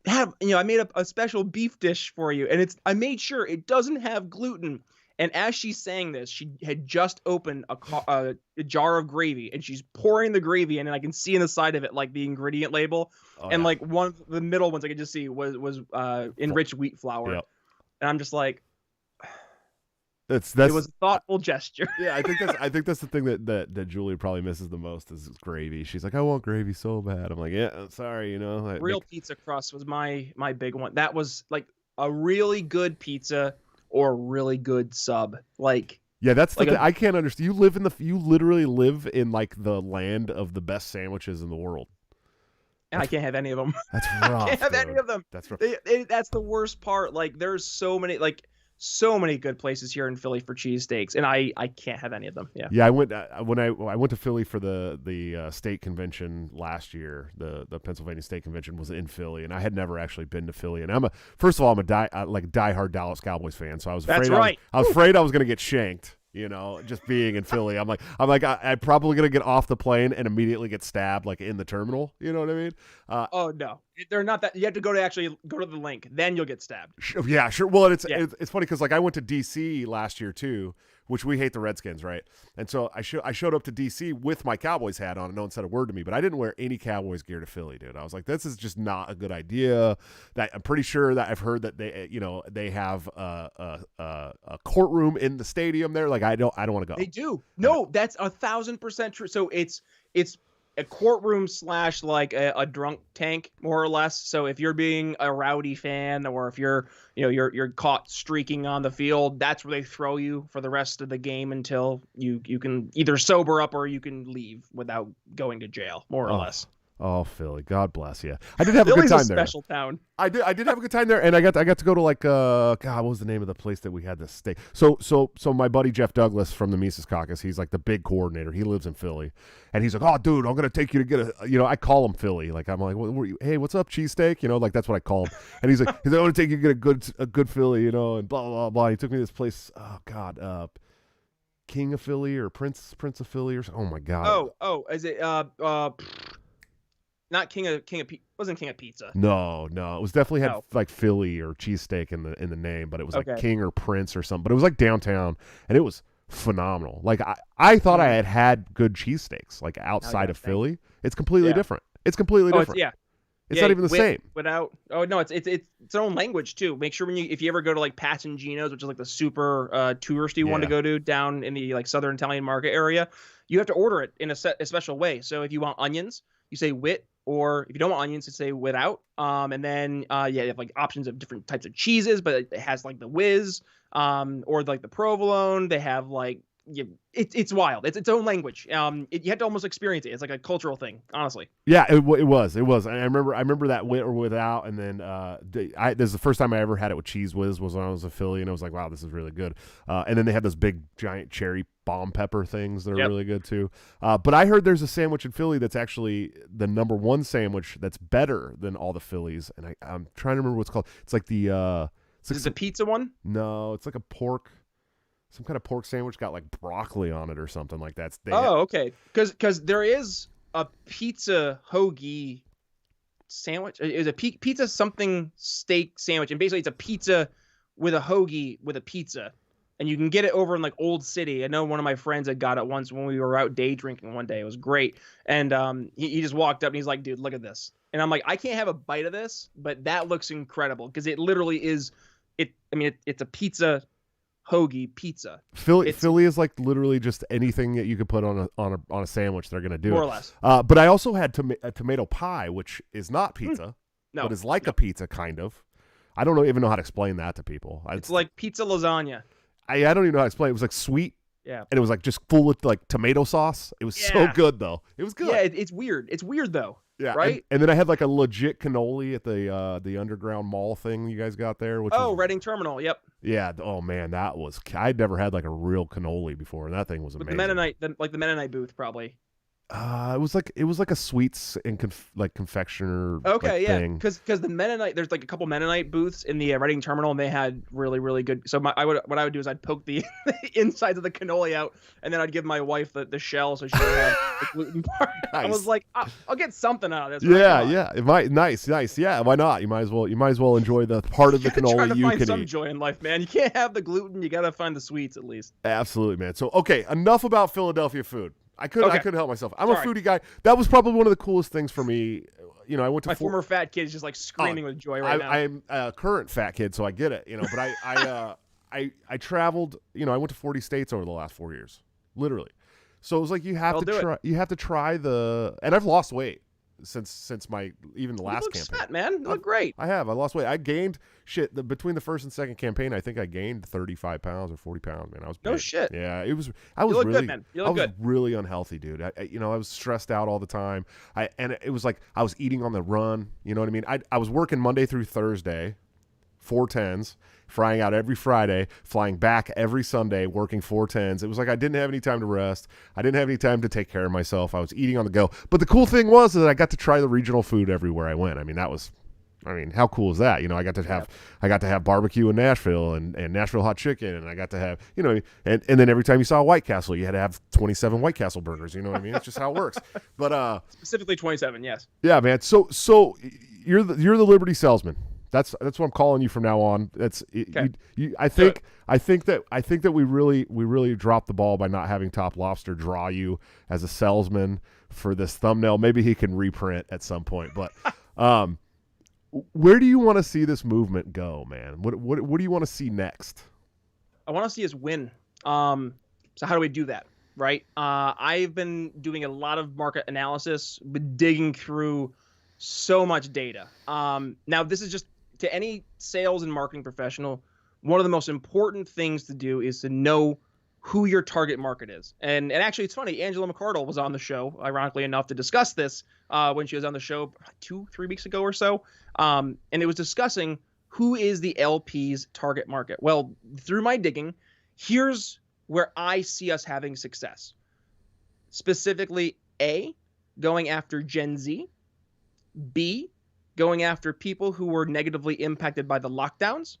I made a special beef dish for you, and I made sure it doesn't have gluten. And as she's saying this, she had just opened a jar of gravy, and she's pouring the gravy in, and I can see in the side of it like the ingredient label, and like one of the middle ones I could just see was enriched wheat flour, and I'm just like, it was a thoughtful gesture. Yeah, I think that's the thing that Julie probably misses the most is gravy. She's like, I want gravy so bad. I'm like, yeah, I'm sorry, Real pizza crust was my big one. That was like a really good pizza or really good sub. Like, yeah, that's the thing. I can't understand. You literally live in like the land of the best sandwiches in the world. And I can't have any of them. That's rough. I can't have any of them. That's rough. That's the worst part. Like, there's so many good places here in Philly for cheesesteaks, and I can't have any of them. Yeah. Yeah, I went when I went to Philly for the state convention last year. The Pennsylvania State Convention was in Philly, and I had never actually been to Philly. And I'm a diehard Dallas Cowboys fan, so I was afraid. That's right. I was afraid I was going to get shanked. Just being in Philly, I'm probably gonna get off the plane and immediately get stabbed like in the terminal. You know what I mean? Oh no, they're not that. You have to go to the link, then you'll get stabbed. Yeah, sure. Well, it's funny because like I went to DC last year too, which we hate the Redskins, right? And so I showed up to DC with my Cowboys hat on, and no one said a word to me, but I didn't wear any Cowboys gear to Philly, dude. I was like, this is just not a good idea. That I'm pretty sure that I've heard that they have a courtroom in the stadium there. Like I don't want to go. They do. No, that's 1,000% true. So it's a courtroom / like a drunk tank, more or less. So if you're being a rowdy fan, or if you're caught streaking on the field, that's where they throw you for the rest of the game until you can either sober up or you can leave without going to jail, more or less. Oh, Philly, God bless you. I did have a good Philly's time a there. special town. I did have a good time there, and I got to go to like God, what was the name of the place that we had this steak? So my buddy Jeff Douglas from the Mises Caucus, he's like the big coordinator. He lives in Philly, and he's like, oh, dude, I'm gonna take you to get I call him Philly. Like I'm like, hey, what's up, cheesesteak? Like that's what I call him. And he's like, I'm gonna take you to get a good Philly, and blah blah blah. He took me to this place. Oh God, King of Philly or Prince of Philly or oh my God. Oh, is it not King of wasn't King of Pizza. No, it was definitely had like Philly or cheesesteak in the name, but it was like King or Prince or something. But it was like downtown, and it was phenomenal. Like I thought I had good cheesesteaks like outside of Philly. It's completely different. It's completely different. It's not even the same. It's its own language too. Make sure if you ever go to like Pat's and Gino's, which is like the super touristy one to go to down in the like Southern Italian market area, you have to order it in a special way. So if you want onions, you say wit, or if you don't want onions, you say without. And then you have like options of different types of cheeses, but it has like the whiz, or like the provolone. They have like it's wild. It's its own language. You have to almost experience it. It's like a cultural thing, honestly. Yeah, it was. I remember that with or without, and then this is the first time I ever had it with cheese whiz was when I was in Philly, and I was like, wow, this is really good. And then they had those big giant cherry bomb pepper things that are Yep. really good too. But I heard there's a sandwich in Philly that's actually the number one sandwich that's better than all the Phillies, and I'm trying to remember what it's called. It's like the it's like Is it the pizza one? no, it's like some kind of pork sandwich got like broccoli on it or something like that. Okay. Because there is a pizza hoagie sandwich. It was a pizza something steak sandwich, and basically it's a pizza with a hoagie with a pizza, and you can get it over in like Old City. I know one of my friends had got it once when we were out day drinking one day. It was great, and he just walked up and he's like, "Dude, look at this," and I'm like, "I can't have a bite of this, but that looks incredible because it literally is it. I mean, it's a pizza hoagie pizza. Philly is like literally just anything that you could put on a sandwich. They're gonna do more it. or less. But I also had a tomato pie, which is not pizza, No, but is like a pizza kind of. I don't even know how to explain that to people. It's like pizza lasagna. I don't even know how to explain it. It was like sweet. Yeah. And it was like just full of like tomato sauce. It was so good though. It was good. Yeah, it's weird. It's weird though. Yeah. Right. And then I had like a legit cannoli at the underground mall thing you guys got there. Which was, Reading Terminal. Yep. Yeah. Oh man, that was. I'd never had like a real cannoli before, and that thing was amazing. With the Mennonite booth probably. It was like a sweets and confectioner. Okay, like, yeah, thing. because the Mennonite, there's like a couple Mennonite booths in the Reading Terminal, and they had really good. So what I would do is I'd poke the insides of the cannoli out, and then I'd give my wife the shell so she would have the gluten part. Nice. I was like, I'll get something out of this. Yeah. It might nice. Yeah, why not? You might as well enjoy the part of the cannoli try to you find can some eat. joy in life, man. You can't have the gluten. You gotta find the sweets at least. Absolutely, man. So okay, enough about Philadelphia food. I couldn't help myself. I'm Sorry. a foodie guy. That was probably one of the coolest things for me. You know, I went to my former fat kid is just like screaming with joy right now. I'm a current fat kid, so I get it. You know, but I traveled. You know, I went to 40 states over the last 4 years, literally. So it was like you have to try the, and I've lost weight since my even the last you look campaign. fat, man. You look great. I lost weight. I gained between the first and second campaign. I think I gained 35 pounds or 40 pounds. Man, I was big. No shit. Yeah, I was You look really good, man. You look good. really unhealthy, dude. I was stressed out all the time. And it was like I was eating on the run. You know what I mean? I was working Monday through Thursday, 410s, flying out every Friday, flying back every Sunday, working 410s. It was like I didn't have any time to rest. I didn't have any time to take care of myself. I was eating on the go. But the cool thing was that I got to try the regional food everywhere I went. I mean, how cool is that? You know, I got to have barbecue in Nashville and Nashville hot chicken, and I got to have, you know, and then every time you saw a White Castle, you had to have 27 White Castle burgers. You know what I mean? It's just how it works. But Specifically 27, yes. yeah, man. So you're the Liberty salesman. That's what I'm calling you from now on. That's okay. I think that we really dropped the ball by not having Top Lobster draw you as a salesman for this thumbnail. Maybe he can reprint at some point. But where do you want to see this movement go, man? What do you want to see next? I want to see us win. So how do we do that? Right. I've been doing a lot of market analysis, been digging through so much data. Now this is just to any sales and marketing professional, one of the most important things to do is to know who your target market is. And actually, it's funny, Angela McCardle was on the show, ironically enough, to discuss this when she was on the show 2-3 weeks ago or so. And it was discussing who is the LP's target market. Well, through my digging, here's where I see us having success. Specifically, A, going after Gen Z. B, going after people who were negatively impacted by the lockdowns.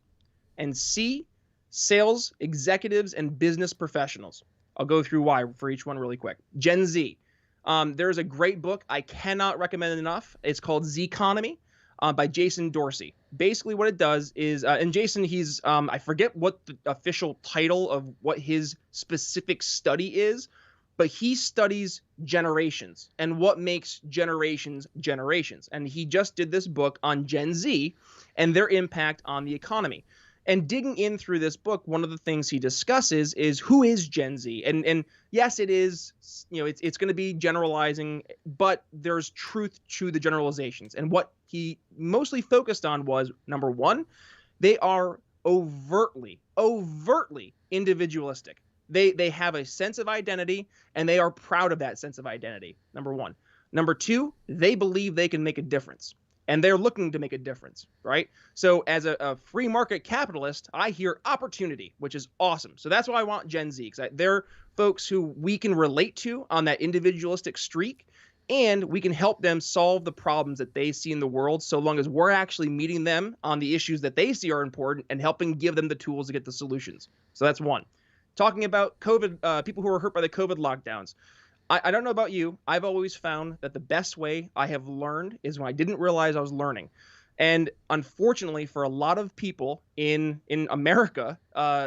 And C, sales executives and business professionals. I'll go through why for each one really quick. Gen Z. There's a great book I cannot recommend enough. It's called Zeconomy by Jason Dorsey. Basically what it does is, and Jason, he's, I forget what the official title of what his specific study is, but he studies generations and what makes generations generations. And he just did this book on Gen Z and their impact on the economy. And digging in through this book, one of the things he discusses is who is Gen Z? And yes, it is, you know, it's going to be generalizing, but there's truth to the generalizations. And what he mostly focused on was, number one, they are overtly individualistic. They have a sense of identity, and they are proud of that sense of identity, number one. Number two, they believe they can make a difference. and they're looking to make a difference, right? So as a free market capitalist, I hear opportunity, which is awesome. So that's why I want Gen Z, because they're folks who we can relate to on that individualistic streak, and we can help them solve the problems that they see in the world, so long as we're actually meeting them on the issues that they see are important and helping give them the tools to get the solutions. So that's one. Talking about COVID, people who are hurt by the COVID lockdowns. I don't know about you. I've always found that the best way I have learned is when I didn't realize I was learning. And unfortunately, for a lot of people in America,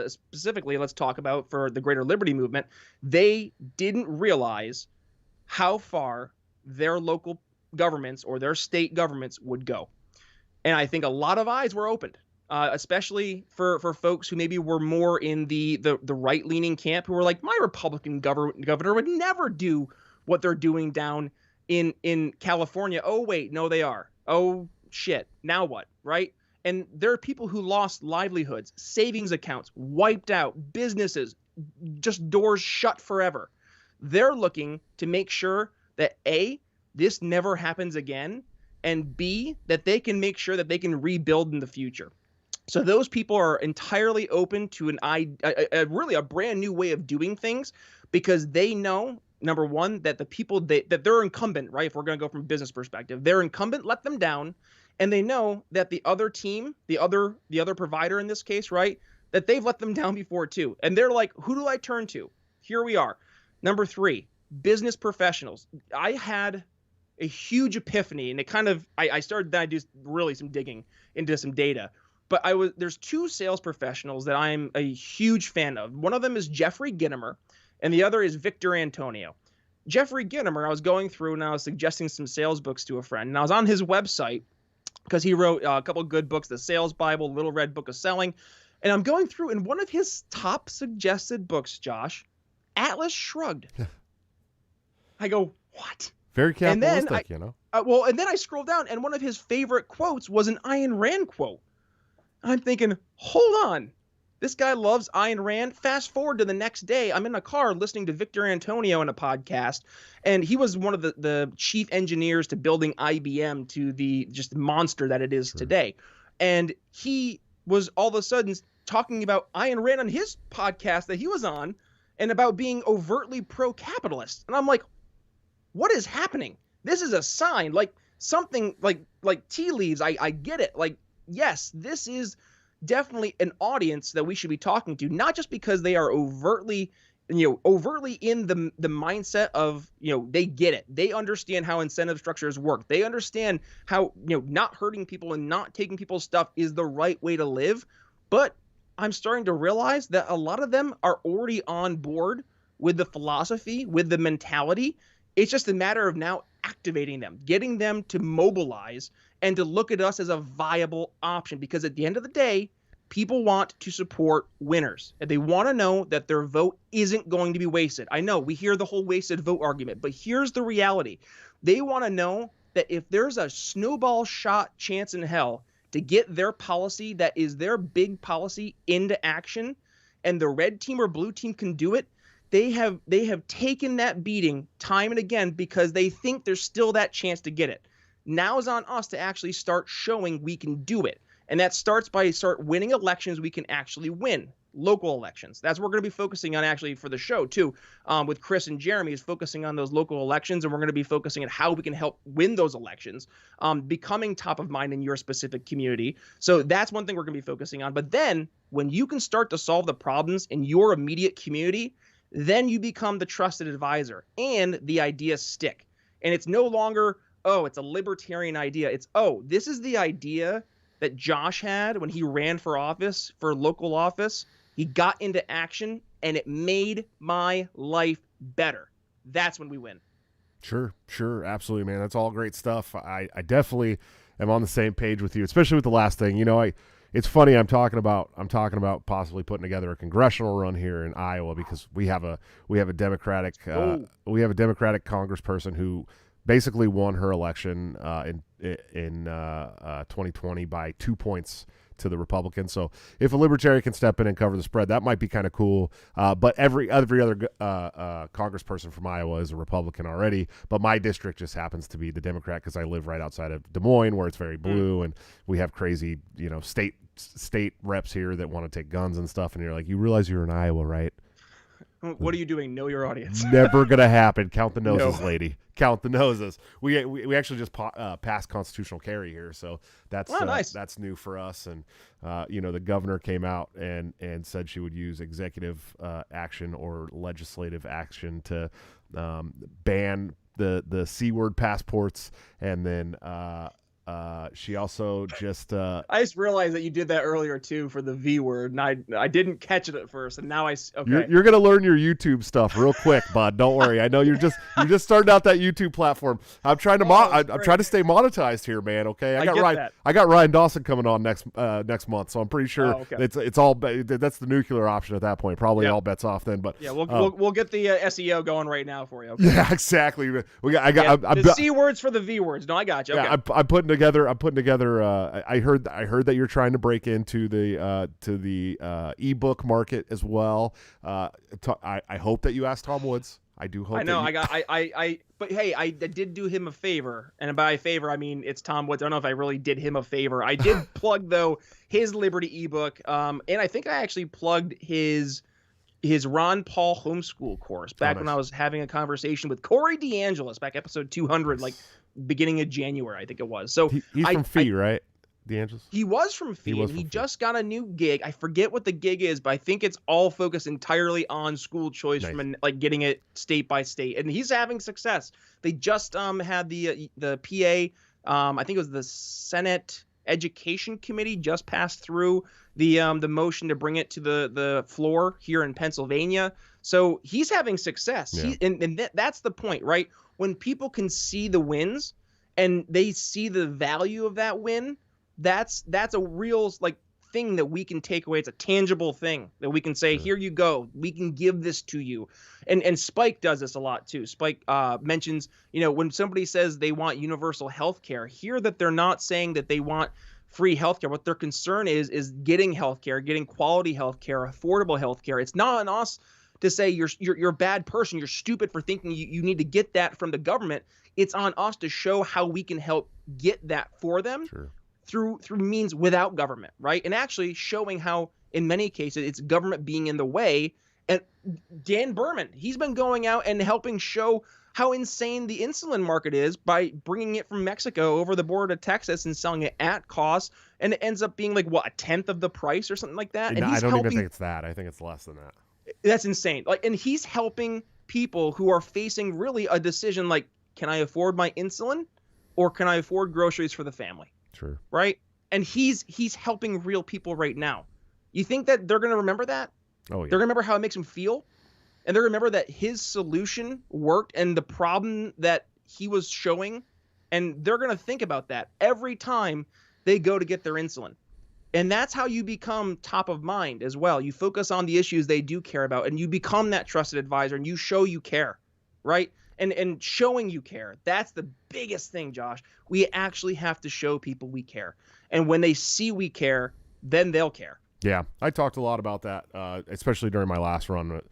specifically, let's talk about for the greater liberty movement, they didn't realize how far their local governments or their state governments would go. And I think a lot of eyes were opened, especially for folks who maybe were more in the right-leaning camp, who were like, my Republican governor would never do what they're doing down in California. Oh, wait, no, they are. Oh, shit. Now what, right? And there are people who lost livelihoods, savings accounts, wiped out, businesses, just doors shut forever. They're looking to make sure that A, this never happens again, and B, that they can make sure that they can rebuild in the future. So those people are entirely open to really a brand new way of doing things, because they know, number one, that the people that they're incumbent, right? If we're going to go from a business perspective, they're incumbent, let them down. And they know that the other team, the other provider in this case, right, that they've let them down before too. And they're like, who do I turn to? Here we are. Number three, business professionals. I had a huge epiphany, and it kind of, I started, then I do really some digging into some data. But there's two sales professionals that I'm a huge fan of. One of them is Jeffrey Gitomer, and the other is Victor Antonio. Jeffrey Gitomer, I was going through and I was suggesting some sales books to a friend, and I was on his website because he wrote a couple of good books, The Sales Bible, Little Red Book of Selling. And I'm going through, and one of his top suggested books, Josh, Atlas Shrugged. I go, what? Very capitalistic, you know? And then I scroll down, and one of his favorite quotes was an Ayn Rand quote. I'm thinking, hold on. This guy loves Ayn Rand. Fast forward to the next day, I'm in a car listening to Victor Antonio in a podcast, and he was one of the chief engineers to building IBM to the just monster that it is today. And he was all of a sudden talking about Ayn Rand on his podcast that he was on, and about being overtly pro-capitalist. And I'm like, what is happening? This is a sign, like something like tea leaves. I get it. Like, yes, this is definitely an audience that we should be talking to, not just because they are overtly in the mindset of, they get it. They understand how incentive structures work. They understand how, not hurting people and not taking people's stuff is the right way to live. But I'm starting to realize that a lot of them are already on board with the philosophy, with the mentality. It's just a matter of now activating them, getting them to mobilize and to look at us as a viable option. Because at the end of the day, people want to support winners, and they want to know that their vote isn't going to be wasted. I know we hear the whole wasted vote argument, but here's the reality. They want to know that if there's a snowball shot chance in hell to get their policy that is their big policy into action, and the red team or blue team can do it, they have taken that beating time and again because they think there's still that chance to get it. Now is on us to actually start showing we can do it. And that starts by winning elections we can actually win. Local elections. That's what we're going to be focusing on actually for the show too, with Chris and Jeremy, is focusing on those local elections, and we're going to be focusing on how we can help win those elections, becoming top of mind in your specific community. So that's one thing we're going to be focusing on. But then when you can start to solve the problems in your immediate community, then you become the trusted advisor and the ideas stick. And it's no longer, oh, it's a libertarian idea. It's, oh, this is the idea that Josh had when he ran for office, for local office. He got into action, and it made my life better. That's when we win. Sure, absolutely, man. That's all great stuff. I definitely am on the same page with you, especially with the last thing. It's funny I'm talking about possibly putting together a congressional run here in Iowa because we have a Democratic congressperson who basically won her election in 2020 by 2 points to the Republicans. So if a libertarian can step in and cover the spread, that might be kind of cool. But every other congressperson from Iowa is a Republican already. But my district just happens to be the Democrat because I live right outside of Des Moines, where it's very blue, and we have crazy, state reps here that want to take guns and stuff. And you're like, you realize you're in Iowa, right? What are you doing? Know your audience. Never gonna happen. Count the noses, lady. Count the noses. We actually just passed constitutional carry here, so that's nice. That's new for us. And the governor came out and said she would use executive action or legislative action to ban the C-word passports, and then she also just I just realized that you did that earlier too for the V word, and I didn't catch it at first, and now okay. You're gonna learn your YouTube stuff real quick, bud. Don't worry. I know you're just starting out that YouTube platform. I'm trying to I'm trying to stay monetized here, man. Okay, I got Ryan Dawson coming on next month, so I'm pretty sure it's all that's the nuclear option at that point. Probably all bets off then. But yeah, we'll get the SEO going right now for you. Okay? Yeah, exactly. The C words for the V words. No, I got you. Okay. Yeah, I'm putting together. I heard that you're trying to break into the ebook market as well. I hope that you asked Tom Woods. I do hope. I know. But hey, I did do him a favor, and by favor I mean it's Tom Woods. I don't know if I really did him a favor. I did plug though his Liberty ebook, and I think I actually plugged his Ron Paul homeschool course back when I was having a conversation with Corey DeAngelis back episode 200, like beginning of January, I think it was. So he's from Fee, right? DeAngelis? He was from Fee, and he just got a new gig. I forget what the gig is, but I think it's all focused entirely on school choice, from like getting it state by state, and he's having success. They just had the PA, I think it was the Senate Education Committee, just passed through the motion to bring it to the floor here in Pennsylvania. So he's having success. Yeah. That's the point, right? When people can see the wins and they see the value of that win, that's a real thing that we can take away. It's a tangible thing that we can say, here you go. We can give this to you. And Spike does this a lot too. Spike mentions, when somebody says they want universal health care, hear that they're not saying that they want free healthcare. What their concern is getting healthcare, getting quality healthcare, affordable healthcare. It's not on us to say you're a bad person, you're stupid for thinking you need to get that from the government. It's on us to show how we can help get that for them through means without government, right? And actually showing how in many cases it's government being in the way. And Dan Berman, he's been going out and helping show how insane the insulin market is by bringing it from Mexico over the border to Texas and selling it at cost, and it ends up being a tenth of the price or something like that. And I don't even think it's that. I think it's less than that. That's insane. And he's helping people who are facing really a decision like, can I afford my insulin or can I afford groceries for the family? Sure. Right? And he's helping real people right now. You think that they're going to remember that? Oh, yeah. They're going to remember how it makes them feel? And they remember that his solution worked and the problem that he was showing, and they're going to think about that every time they go to get their insulin. And that's how you become top of mind as well. You focus on the issues they do care about, and you become that trusted advisor, and you show you care, right? And showing you care, that's the biggest thing, Josh. We actually have to show people we care. And when they see we care, then they'll care. Yeah, I talked a lot about that, especially during my last run.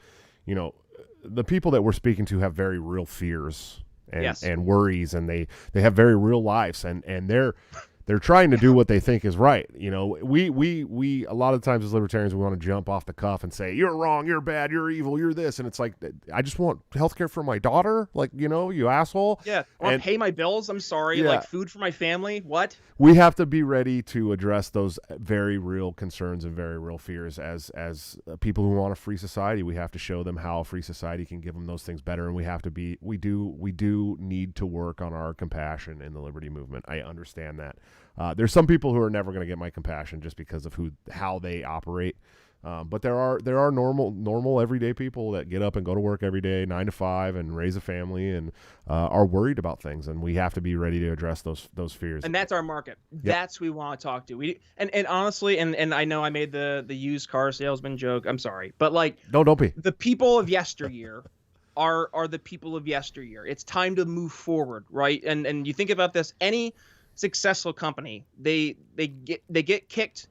The people that we're speaking to have very real fears and worries, and they have very real lives, and they're trying to do what they think is right. We a lot of times as libertarians, we want to jump off the cuff and say, you're wrong, you're bad, you're evil, you're this. And it's like, I just want healthcare for my daughter. You asshole. Yeah. I want to pay my bills. I'm sorry. Yeah. Food for my family. What? We have to be ready to address those very real concerns and very real fears as people who want a free society. We have to show them how a free society can give them those things better. And we do need to work on our compassion in the liberty movement. I understand that. There's some people who are never going to get my compassion just because of how they operate. But there are normal everyday people that get up and go to work every day, 9 to 5, and raise a family, and are worried about things. And we have to be ready to address those fears. And that's our market. Yep. That's who we want to talk to. And honestly, and I know I made the used car salesman joke. I'm sorry, but don't be. The people of yesteryear are the people of yesteryear. It's time to move forward, right? And you think about this. Any successful company, they get kicked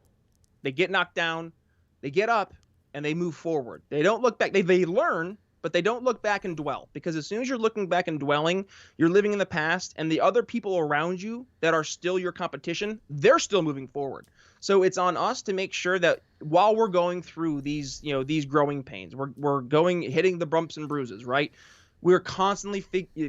They get knocked down, they get up, and they move forward. They don't look back. They learn, but they don't look back and dwell, because as soon as you're looking back and dwelling, you're living in the past, and the other people around you that are still your competition, they're still moving forward. So it's on us to make sure that while we're going through these, these growing pains, we're hitting the bumps and bruises, right? We're constantly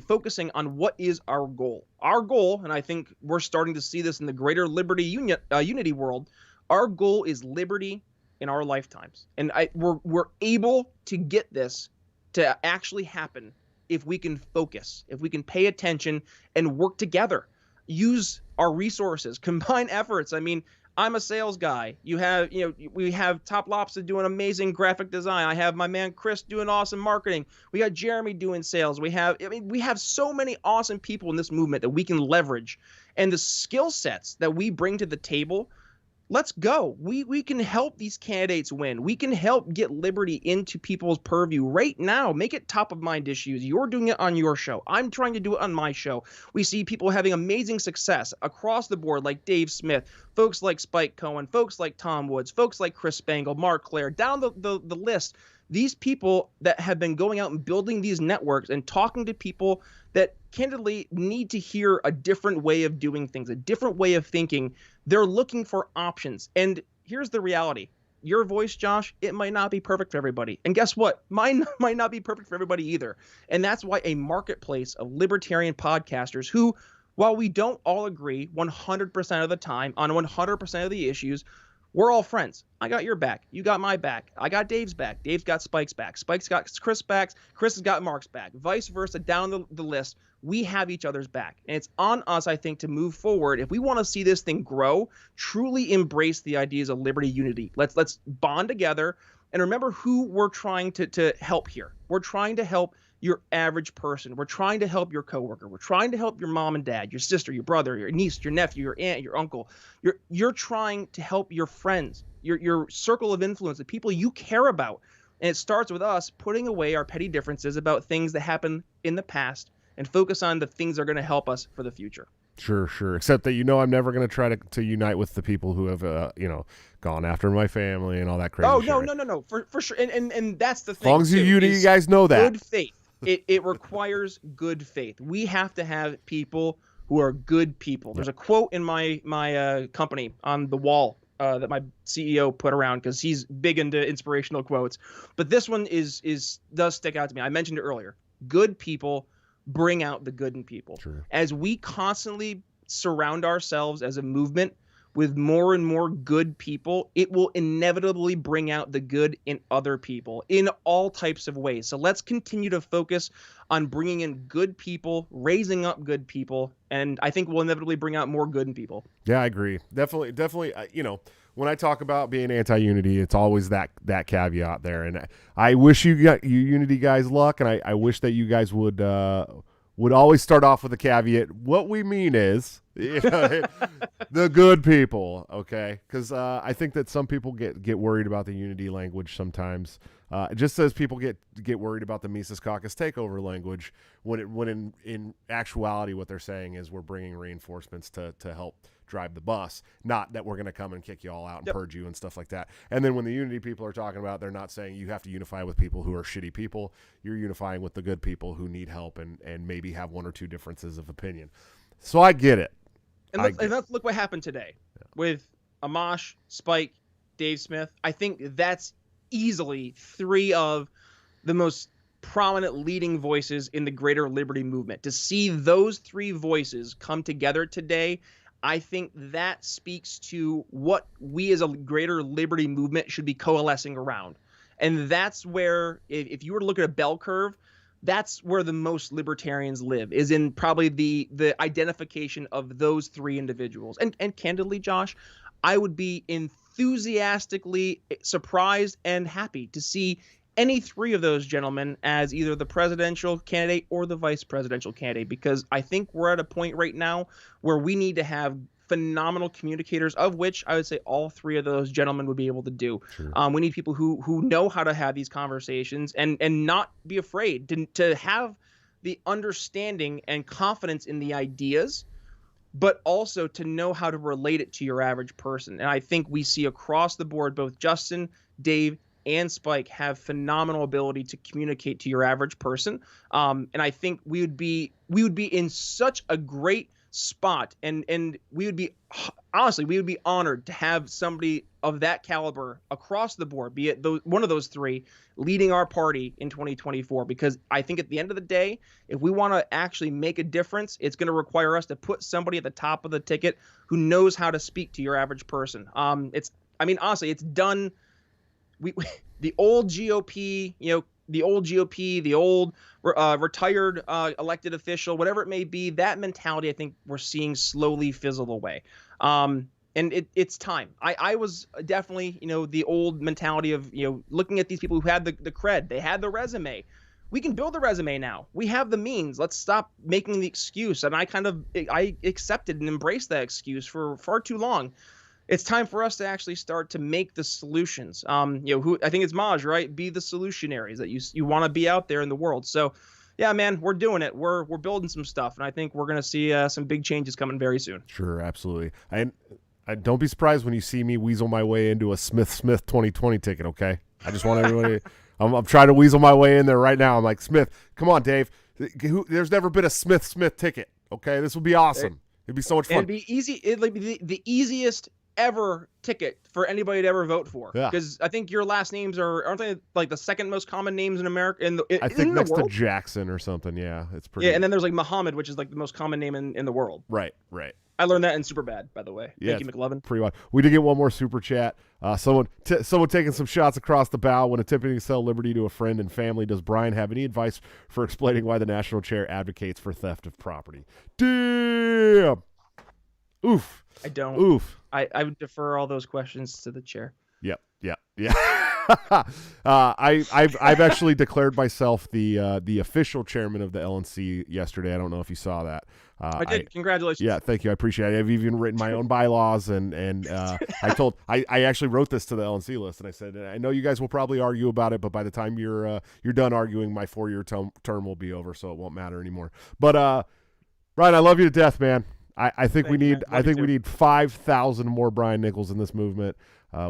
focusing on what is our goal. Our goal, and I think we're starting to see this in the greater unity world, our goal is liberty in our lifetimes. And we're able to get this to actually happen if we can focus, if we can pay attention and work together, use our resources, combine efforts. I mean, I'm a sales guy. We have Top Lobster doing amazing graphic design. I have my man Chris doing awesome marketing. We got Jeremy doing sales. We have so many awesome people in this movement that we can leverage, and the skill sets that we bring to the table. Let's go. We can help these candidates win. We can help get liberty into people's purview right now. Make it top of mind issues. You're doing it on your show. I'm trying to do it on my show. We see people having amazing success across the board, like Dave Smith, folks like Spike Cohen, folks like Tom Woods, folks like Chris Spangle, Mark Claire, down the list. These people that have been going out and building these networks and talking to people that candidly need to hear a different way of doing things, a different way of thinking. They're looking for options. And here's the reality. Your voice, Josh, it might not be perfect for everybody. And guess what? Mine might not be perfect for everybody either. And that's why a marketplace of libertarian podcasters who, while we don't all agree 100% of the time on 100% of the issues, we're all friends. I got your back. You got my back. I got Dave's back. Dave's got Spike's back. Spike's got Chris' back. Chris has got Mark's back. Vice versa, down the list. We have each other's back. And it's on us, I think, to move forward. If we want to see this thing grow, truly embrace the ideas of liberty, unity. Let's bond together. And remember who we're trying to help here. We're trying to help your average person. We're trying to help your coworker. We're trying to help your mom and dad, your sister, your brother, your niece, your nephew, your aunt, your uncle. You're trying to help your friends, your circle of influence, the people you care about. And it starts with us putting away our petty differences about things that happened in the past and focus on the things that are going to help us for the future. Sure. Except that, I'm never going to try to unite with the people who have, gone after my family and all that crazy shit. No. For sure. And that's the thing. As long as you guys know that. Good faith. It requires good faith. We have to have people who are good people. There's a quote in my company on the wall that my CEO put around because he's big into inspirational quotes. But this one does stick out to me. I mentioned it earlier. Good people bring out the good in people. True. As we constantly surround ourselves as a movement with more and more good people, it will inevitably bring out the good in other people in all types of ways. So let's continue to focus on bringing in good people, raising up good people, and I think we'll inevitably bring out more good in people. Yeah, I agree. Definitely. When I talk about being anti-unity, it's always that caveat there. And I wish you unity guys luck, and I wish that you guys would always start off with a caveat. What we mean is, the good people, okay? Because I think that some people get worried about the unity language sometimes. Just as people get worried about the Mises Caucus takeover language, when in actuality what they're saying is we're bringing reinforcements to help drive the bus, not that we're going to come and kick you all out and purge you and stuff like that. And then when the unity people are talking about, they're not saying you have to unify with people who are shitty people. You're unifying with the good people who need help and maybe have one or two differences of opinion. So I get it. And let's look what happened today with Amash, Spike, Dave Smith. I think that's easily three of the most prominent leading voices in the greater liberty movement. To see those three voices come together today, I think that speaks to what we as a greater liberty movement should be coalescing around. And that's where, if you were to look at a bell curve, that's where the most libertarians live, is in probably the identification of those three individuals. And candidly, Josh, I would be enthusiastically surprised and happy to see any three of those gentlemen as either the presidential candidate or the vice presidential candidate, because I think we're at a point right now where we need to have phenomenal communicators, of which I would say all three of those gentlemen would be able to do. Sure. We need people who know how to have these conversations and not be afraid to have the understanding and confidence in the ideas, but also to know how to relate it to your average person. And I think we see across the board, both Justin, Dave, and Spike have phenomenal ability to communicate to your average person. And I think we would be in such a great spot, and we would be, honestly, we would be honored to have somebody of that caliber across the board, be it one of those three, leading our party in 2024. Because I think at the end of the day, if we want to actually make a difference, it's going to require us to put somebody at the top of the ticket who knows how to speak to your average person. Honestly, it's done. The old GOP, the old retired elected official, whatever it may be, that mentality I think we're seeing slowly fizzle away. And it's time. I was definitely, the old mentality of, looking at these people who had the cred, they had the resume. We can build a resume now. We have the means. Let's stop making the excuse. And I accepted and embraced that excuse for far too long. It's time for us to actually start to make the solutions. Who I think it's Maj, right? Be the solutionaries that you want to be out there in the world. So, yeah, man, we're doing it. We're building some stuff, and I think we're going to see some big changes coming very soon. Sure, absolutely. I don't be surprised when you see me weasel my way into a Smith 2020 ticket. Okay, I just want everybody. I'm trying to weasel my way in there right now. I'm like, Smith, come on, Dave. There's never been a Smith ticket. Okay, this would be awesome. It'd be so much fun. It'd be easy. It'd be the easiest ever ticket for anybody to ever vote for. Yeah. Because I think your last names aren't they like the second most common names in America? I think next to Jackson or something. Yeah, it's pretty. Yeah, and then there's like Muhammad, which is like the most common name in the world. Right. I learned that in Superbad, by the way. Thank you, McLovin. Pretty well. We did get one more super chat. Someone taking some shots across the bow when attempting to sell liberty to a friend and family. Does Brian have any advice for explaining why the national chair advocates for theft of property? Damn. Oof. I don't. Oof. I would defer all those questions to the chair. Yep. I've actually declared myself the official chairman of the LNC yesterday. I don't know if you saw that. I did. Congratulations. Yeah, thank you. I appreciate it. I've even written my own bylaws, and I actually wrote this to the LNC list, and I said, I know you guys will probably argue about it, but by the time you're done arguing, my 4-year term will be over, so it won't matter anymore. But Brian, I love you to death, man. I think we need 5,000 more Brian Nichols in this movement.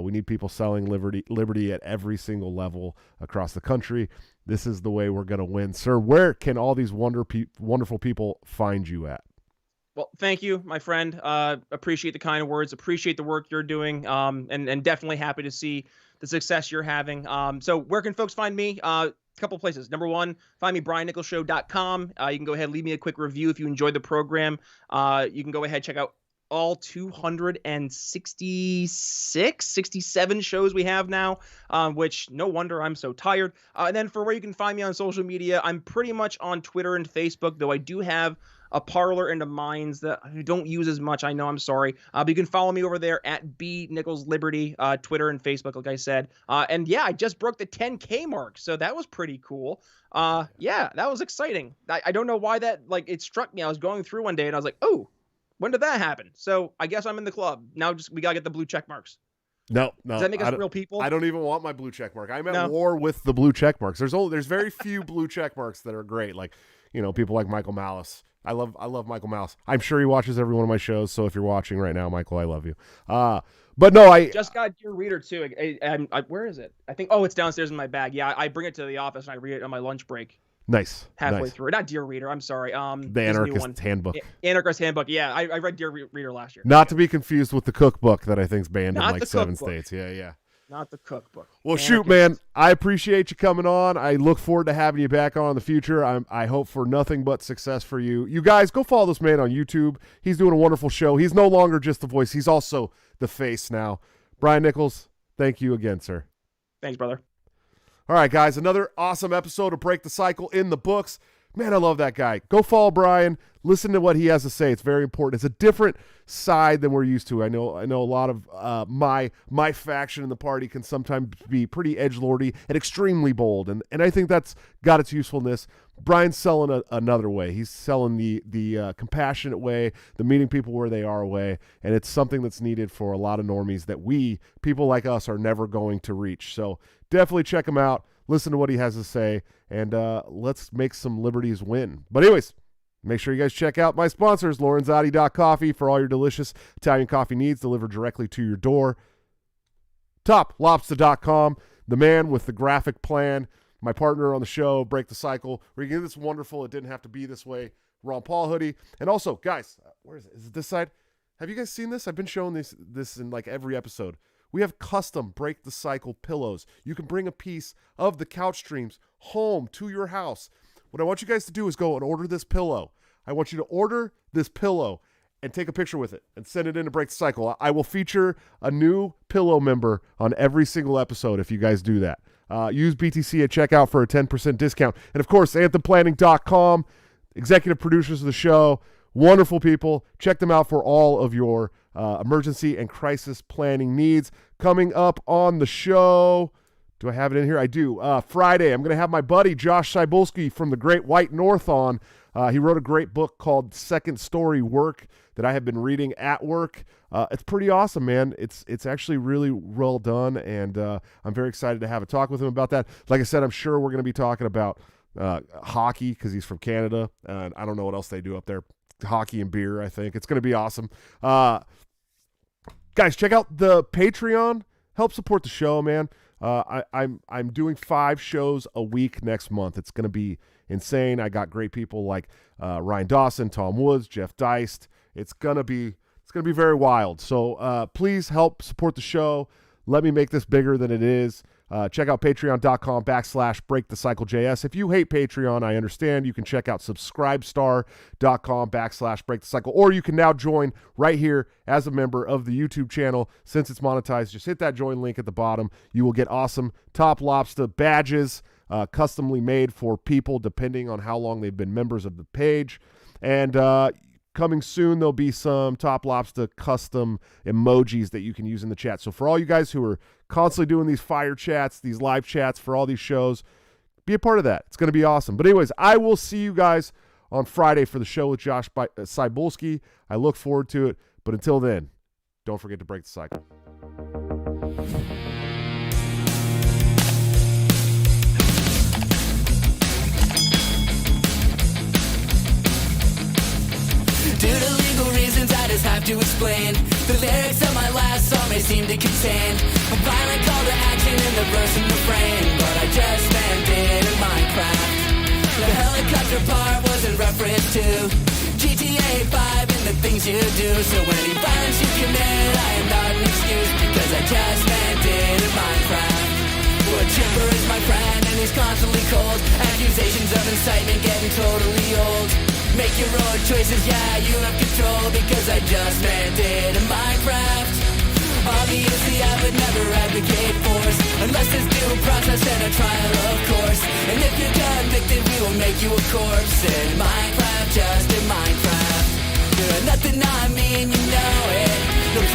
We need people selling liberty at every single level across the country. This is the way we're going to win. Sir, where can all these wonderful people find you at? Well, thank you, my friend. Appreciate the kind words. Appreciate the work you're doing. And definitely happy to see the success you're having. So where can folks find me? A couple places. Number one, find me briannicholsshow.com. You can go ahead and leave me a quick review if you enjoyed the program. You can go ahead, check out all 67 shows we have now, which no wonder I'm so tired. And then for where you can find me on social media, I'm pretty much on Twitter and Facebook, though I do have a Parler and a Minds that I don't use as much. I know, I'm sorry. But you can follow me over there at B Nichols Liberty, Twitter and Facebook, like I said. And yeah, I just broke the 10K mark, so that was pretty cool. Yeah, that was exciting. I don't know why that, it struck me. I was going through one day and I was like, oh, when did that happen? So I guess I'm in the club. Now we got to get the blue check marks. No. Does that make us real people? I don't even want my blue check mark. I'm at war with the blue check marks. There's very few blue check marks that are great. Like, people like Michael Malice. I love Michael Malice. I'm sure he watches every one of my shows. So if you're watching right now, Michael, I love you. But no, I just got Dear Reader too. Where is it? I think, it's downstairs in my bag. Yeah, I bring it to the office and I read it on my lunch break. Nice. Halfway through. Not Dear Reader. I'm sorry. The Anarchist Handbook. Anarchist Handbook. Yeah, I read Dear Reader last year. Not to be confused with the cookbook that I think's banned in 7 states. Yeah. Not the cookbook. Well, shoot, man. I appreciate you coming on. I look forward to having you back on in the future. I hope for nothing but success for you. You guys, go follow this man on YouTube. He's doing a wonderful show. He's no longer just the voice. He's also the face now. Brian Nichols, thank you again, sir. Thanks, brother. All right, guys, another awesome episode of Break the Cycle in the books. Man, I love that guy. Go follow Brian. Listen to what he has to say. It's very important. It's a different side than we're used to. I know a lot of my faction in the party can sometimes be pretty edgelordy and extremely bold, and I think that's got its usefulness. Brian's selling another way. He's selling the compassionate way, the meeting people where they are way, and it's something that's needed for a lot of normies that people like us, are never going to reach. So definitely check him out. Listen to what he has to say, and let's make some liberties win. But anyways, Make sure you guys check out my sponsors, Lorenzotti.coffee, for all your delicious Italian coffee needs delivered directly to your door. TopLobster.com, the man with the graphic plan, my partner on the show, Break the Cycle. We're going to get this wonderful, it didn't have to be this way, Ron Paul hoodie. And also, guys, where is it? Is it this side? Have you guys seen this? I've been showing this in like every episode. We have custom Break the Cycle pillows. You can bring a piece of the CouchStreams home to your house. What I want you guys to do is go and order this pillow. I want you to order this pillow and take a picture with it and send it in to Break the Cycle. I will feature a new pillow member on every single episode if you guys do that. Use BTC at checkout for a 10% discount. And, of course, anthemplanning.com, executive producers of the show, wonderful people. Check them out for all of your emergency and crisis planning needs. Coming up on the show, do I have it in here? I do. Friday, I'm going to have my buddy Josh Cybulski from the Great White North on. He wrote a great book called Second Story Work that I have been reading at work. It's pretty awesome, man. It's actually really well done, and I'm very excited to have a talk with him about that. Like I said, I'm sure we're going to be talking about hockey because he's from Canada, and I don't know what else they do up there. Hockey and beer, I think. It's going to be awesome. Guys, check out the Patreon. Help support the show, man. I'm doing 5 shows a week next month. It's going to be insane. I got great people like Ryan Dawson, Tom Woods, Jeff Deist. It's gonna be very wild. So please help support the show. Let me make this bigger than it is. Check out patreon.com/breakthecyclejs. If you hate Patreon, I understand. You can check out subscribestar.com/breakthecycle, or you can now join right here as a member of the YouTube channel. Since it's monetized, just hit that join link at the bottom. You will get awesome Top Lobster badges, customly made for people depending on how long they've been members of the page. And coming soon, there'll be some Top Lobster custom emojis that you can use in the chat. So for all you guys who are constantly doing these fire chats, these live chats for all these shows, be a part of that. It's going to be awesome. But anyways, I will see you guys on Friday for the show with Josh Cybulski. I look forward to it. But until then, don't forget to break the cycle. Due to legal reasons, I just have to explain. The lyrics of my last song may seem to contain a violent call to action in the verse and refrain, but I just meant it in Minecraft. The helicopter part was in reference to GTA 5 and the things you do. So any violence you commit, I am not an excuse, because I just meant it in Minecraft. Wood chipper is my friend and he's constantly cold. Accusations of incitement getting totally old. Make your own choices, yeah, you have control, because I just meant it in Minecraft. Obviously I would never advocate force, unless there's due process and a trial, of course. And if you're convicted, we will make you a corpse in Minecraft, just in Minecraft. You're nothing, I mean, you know it. No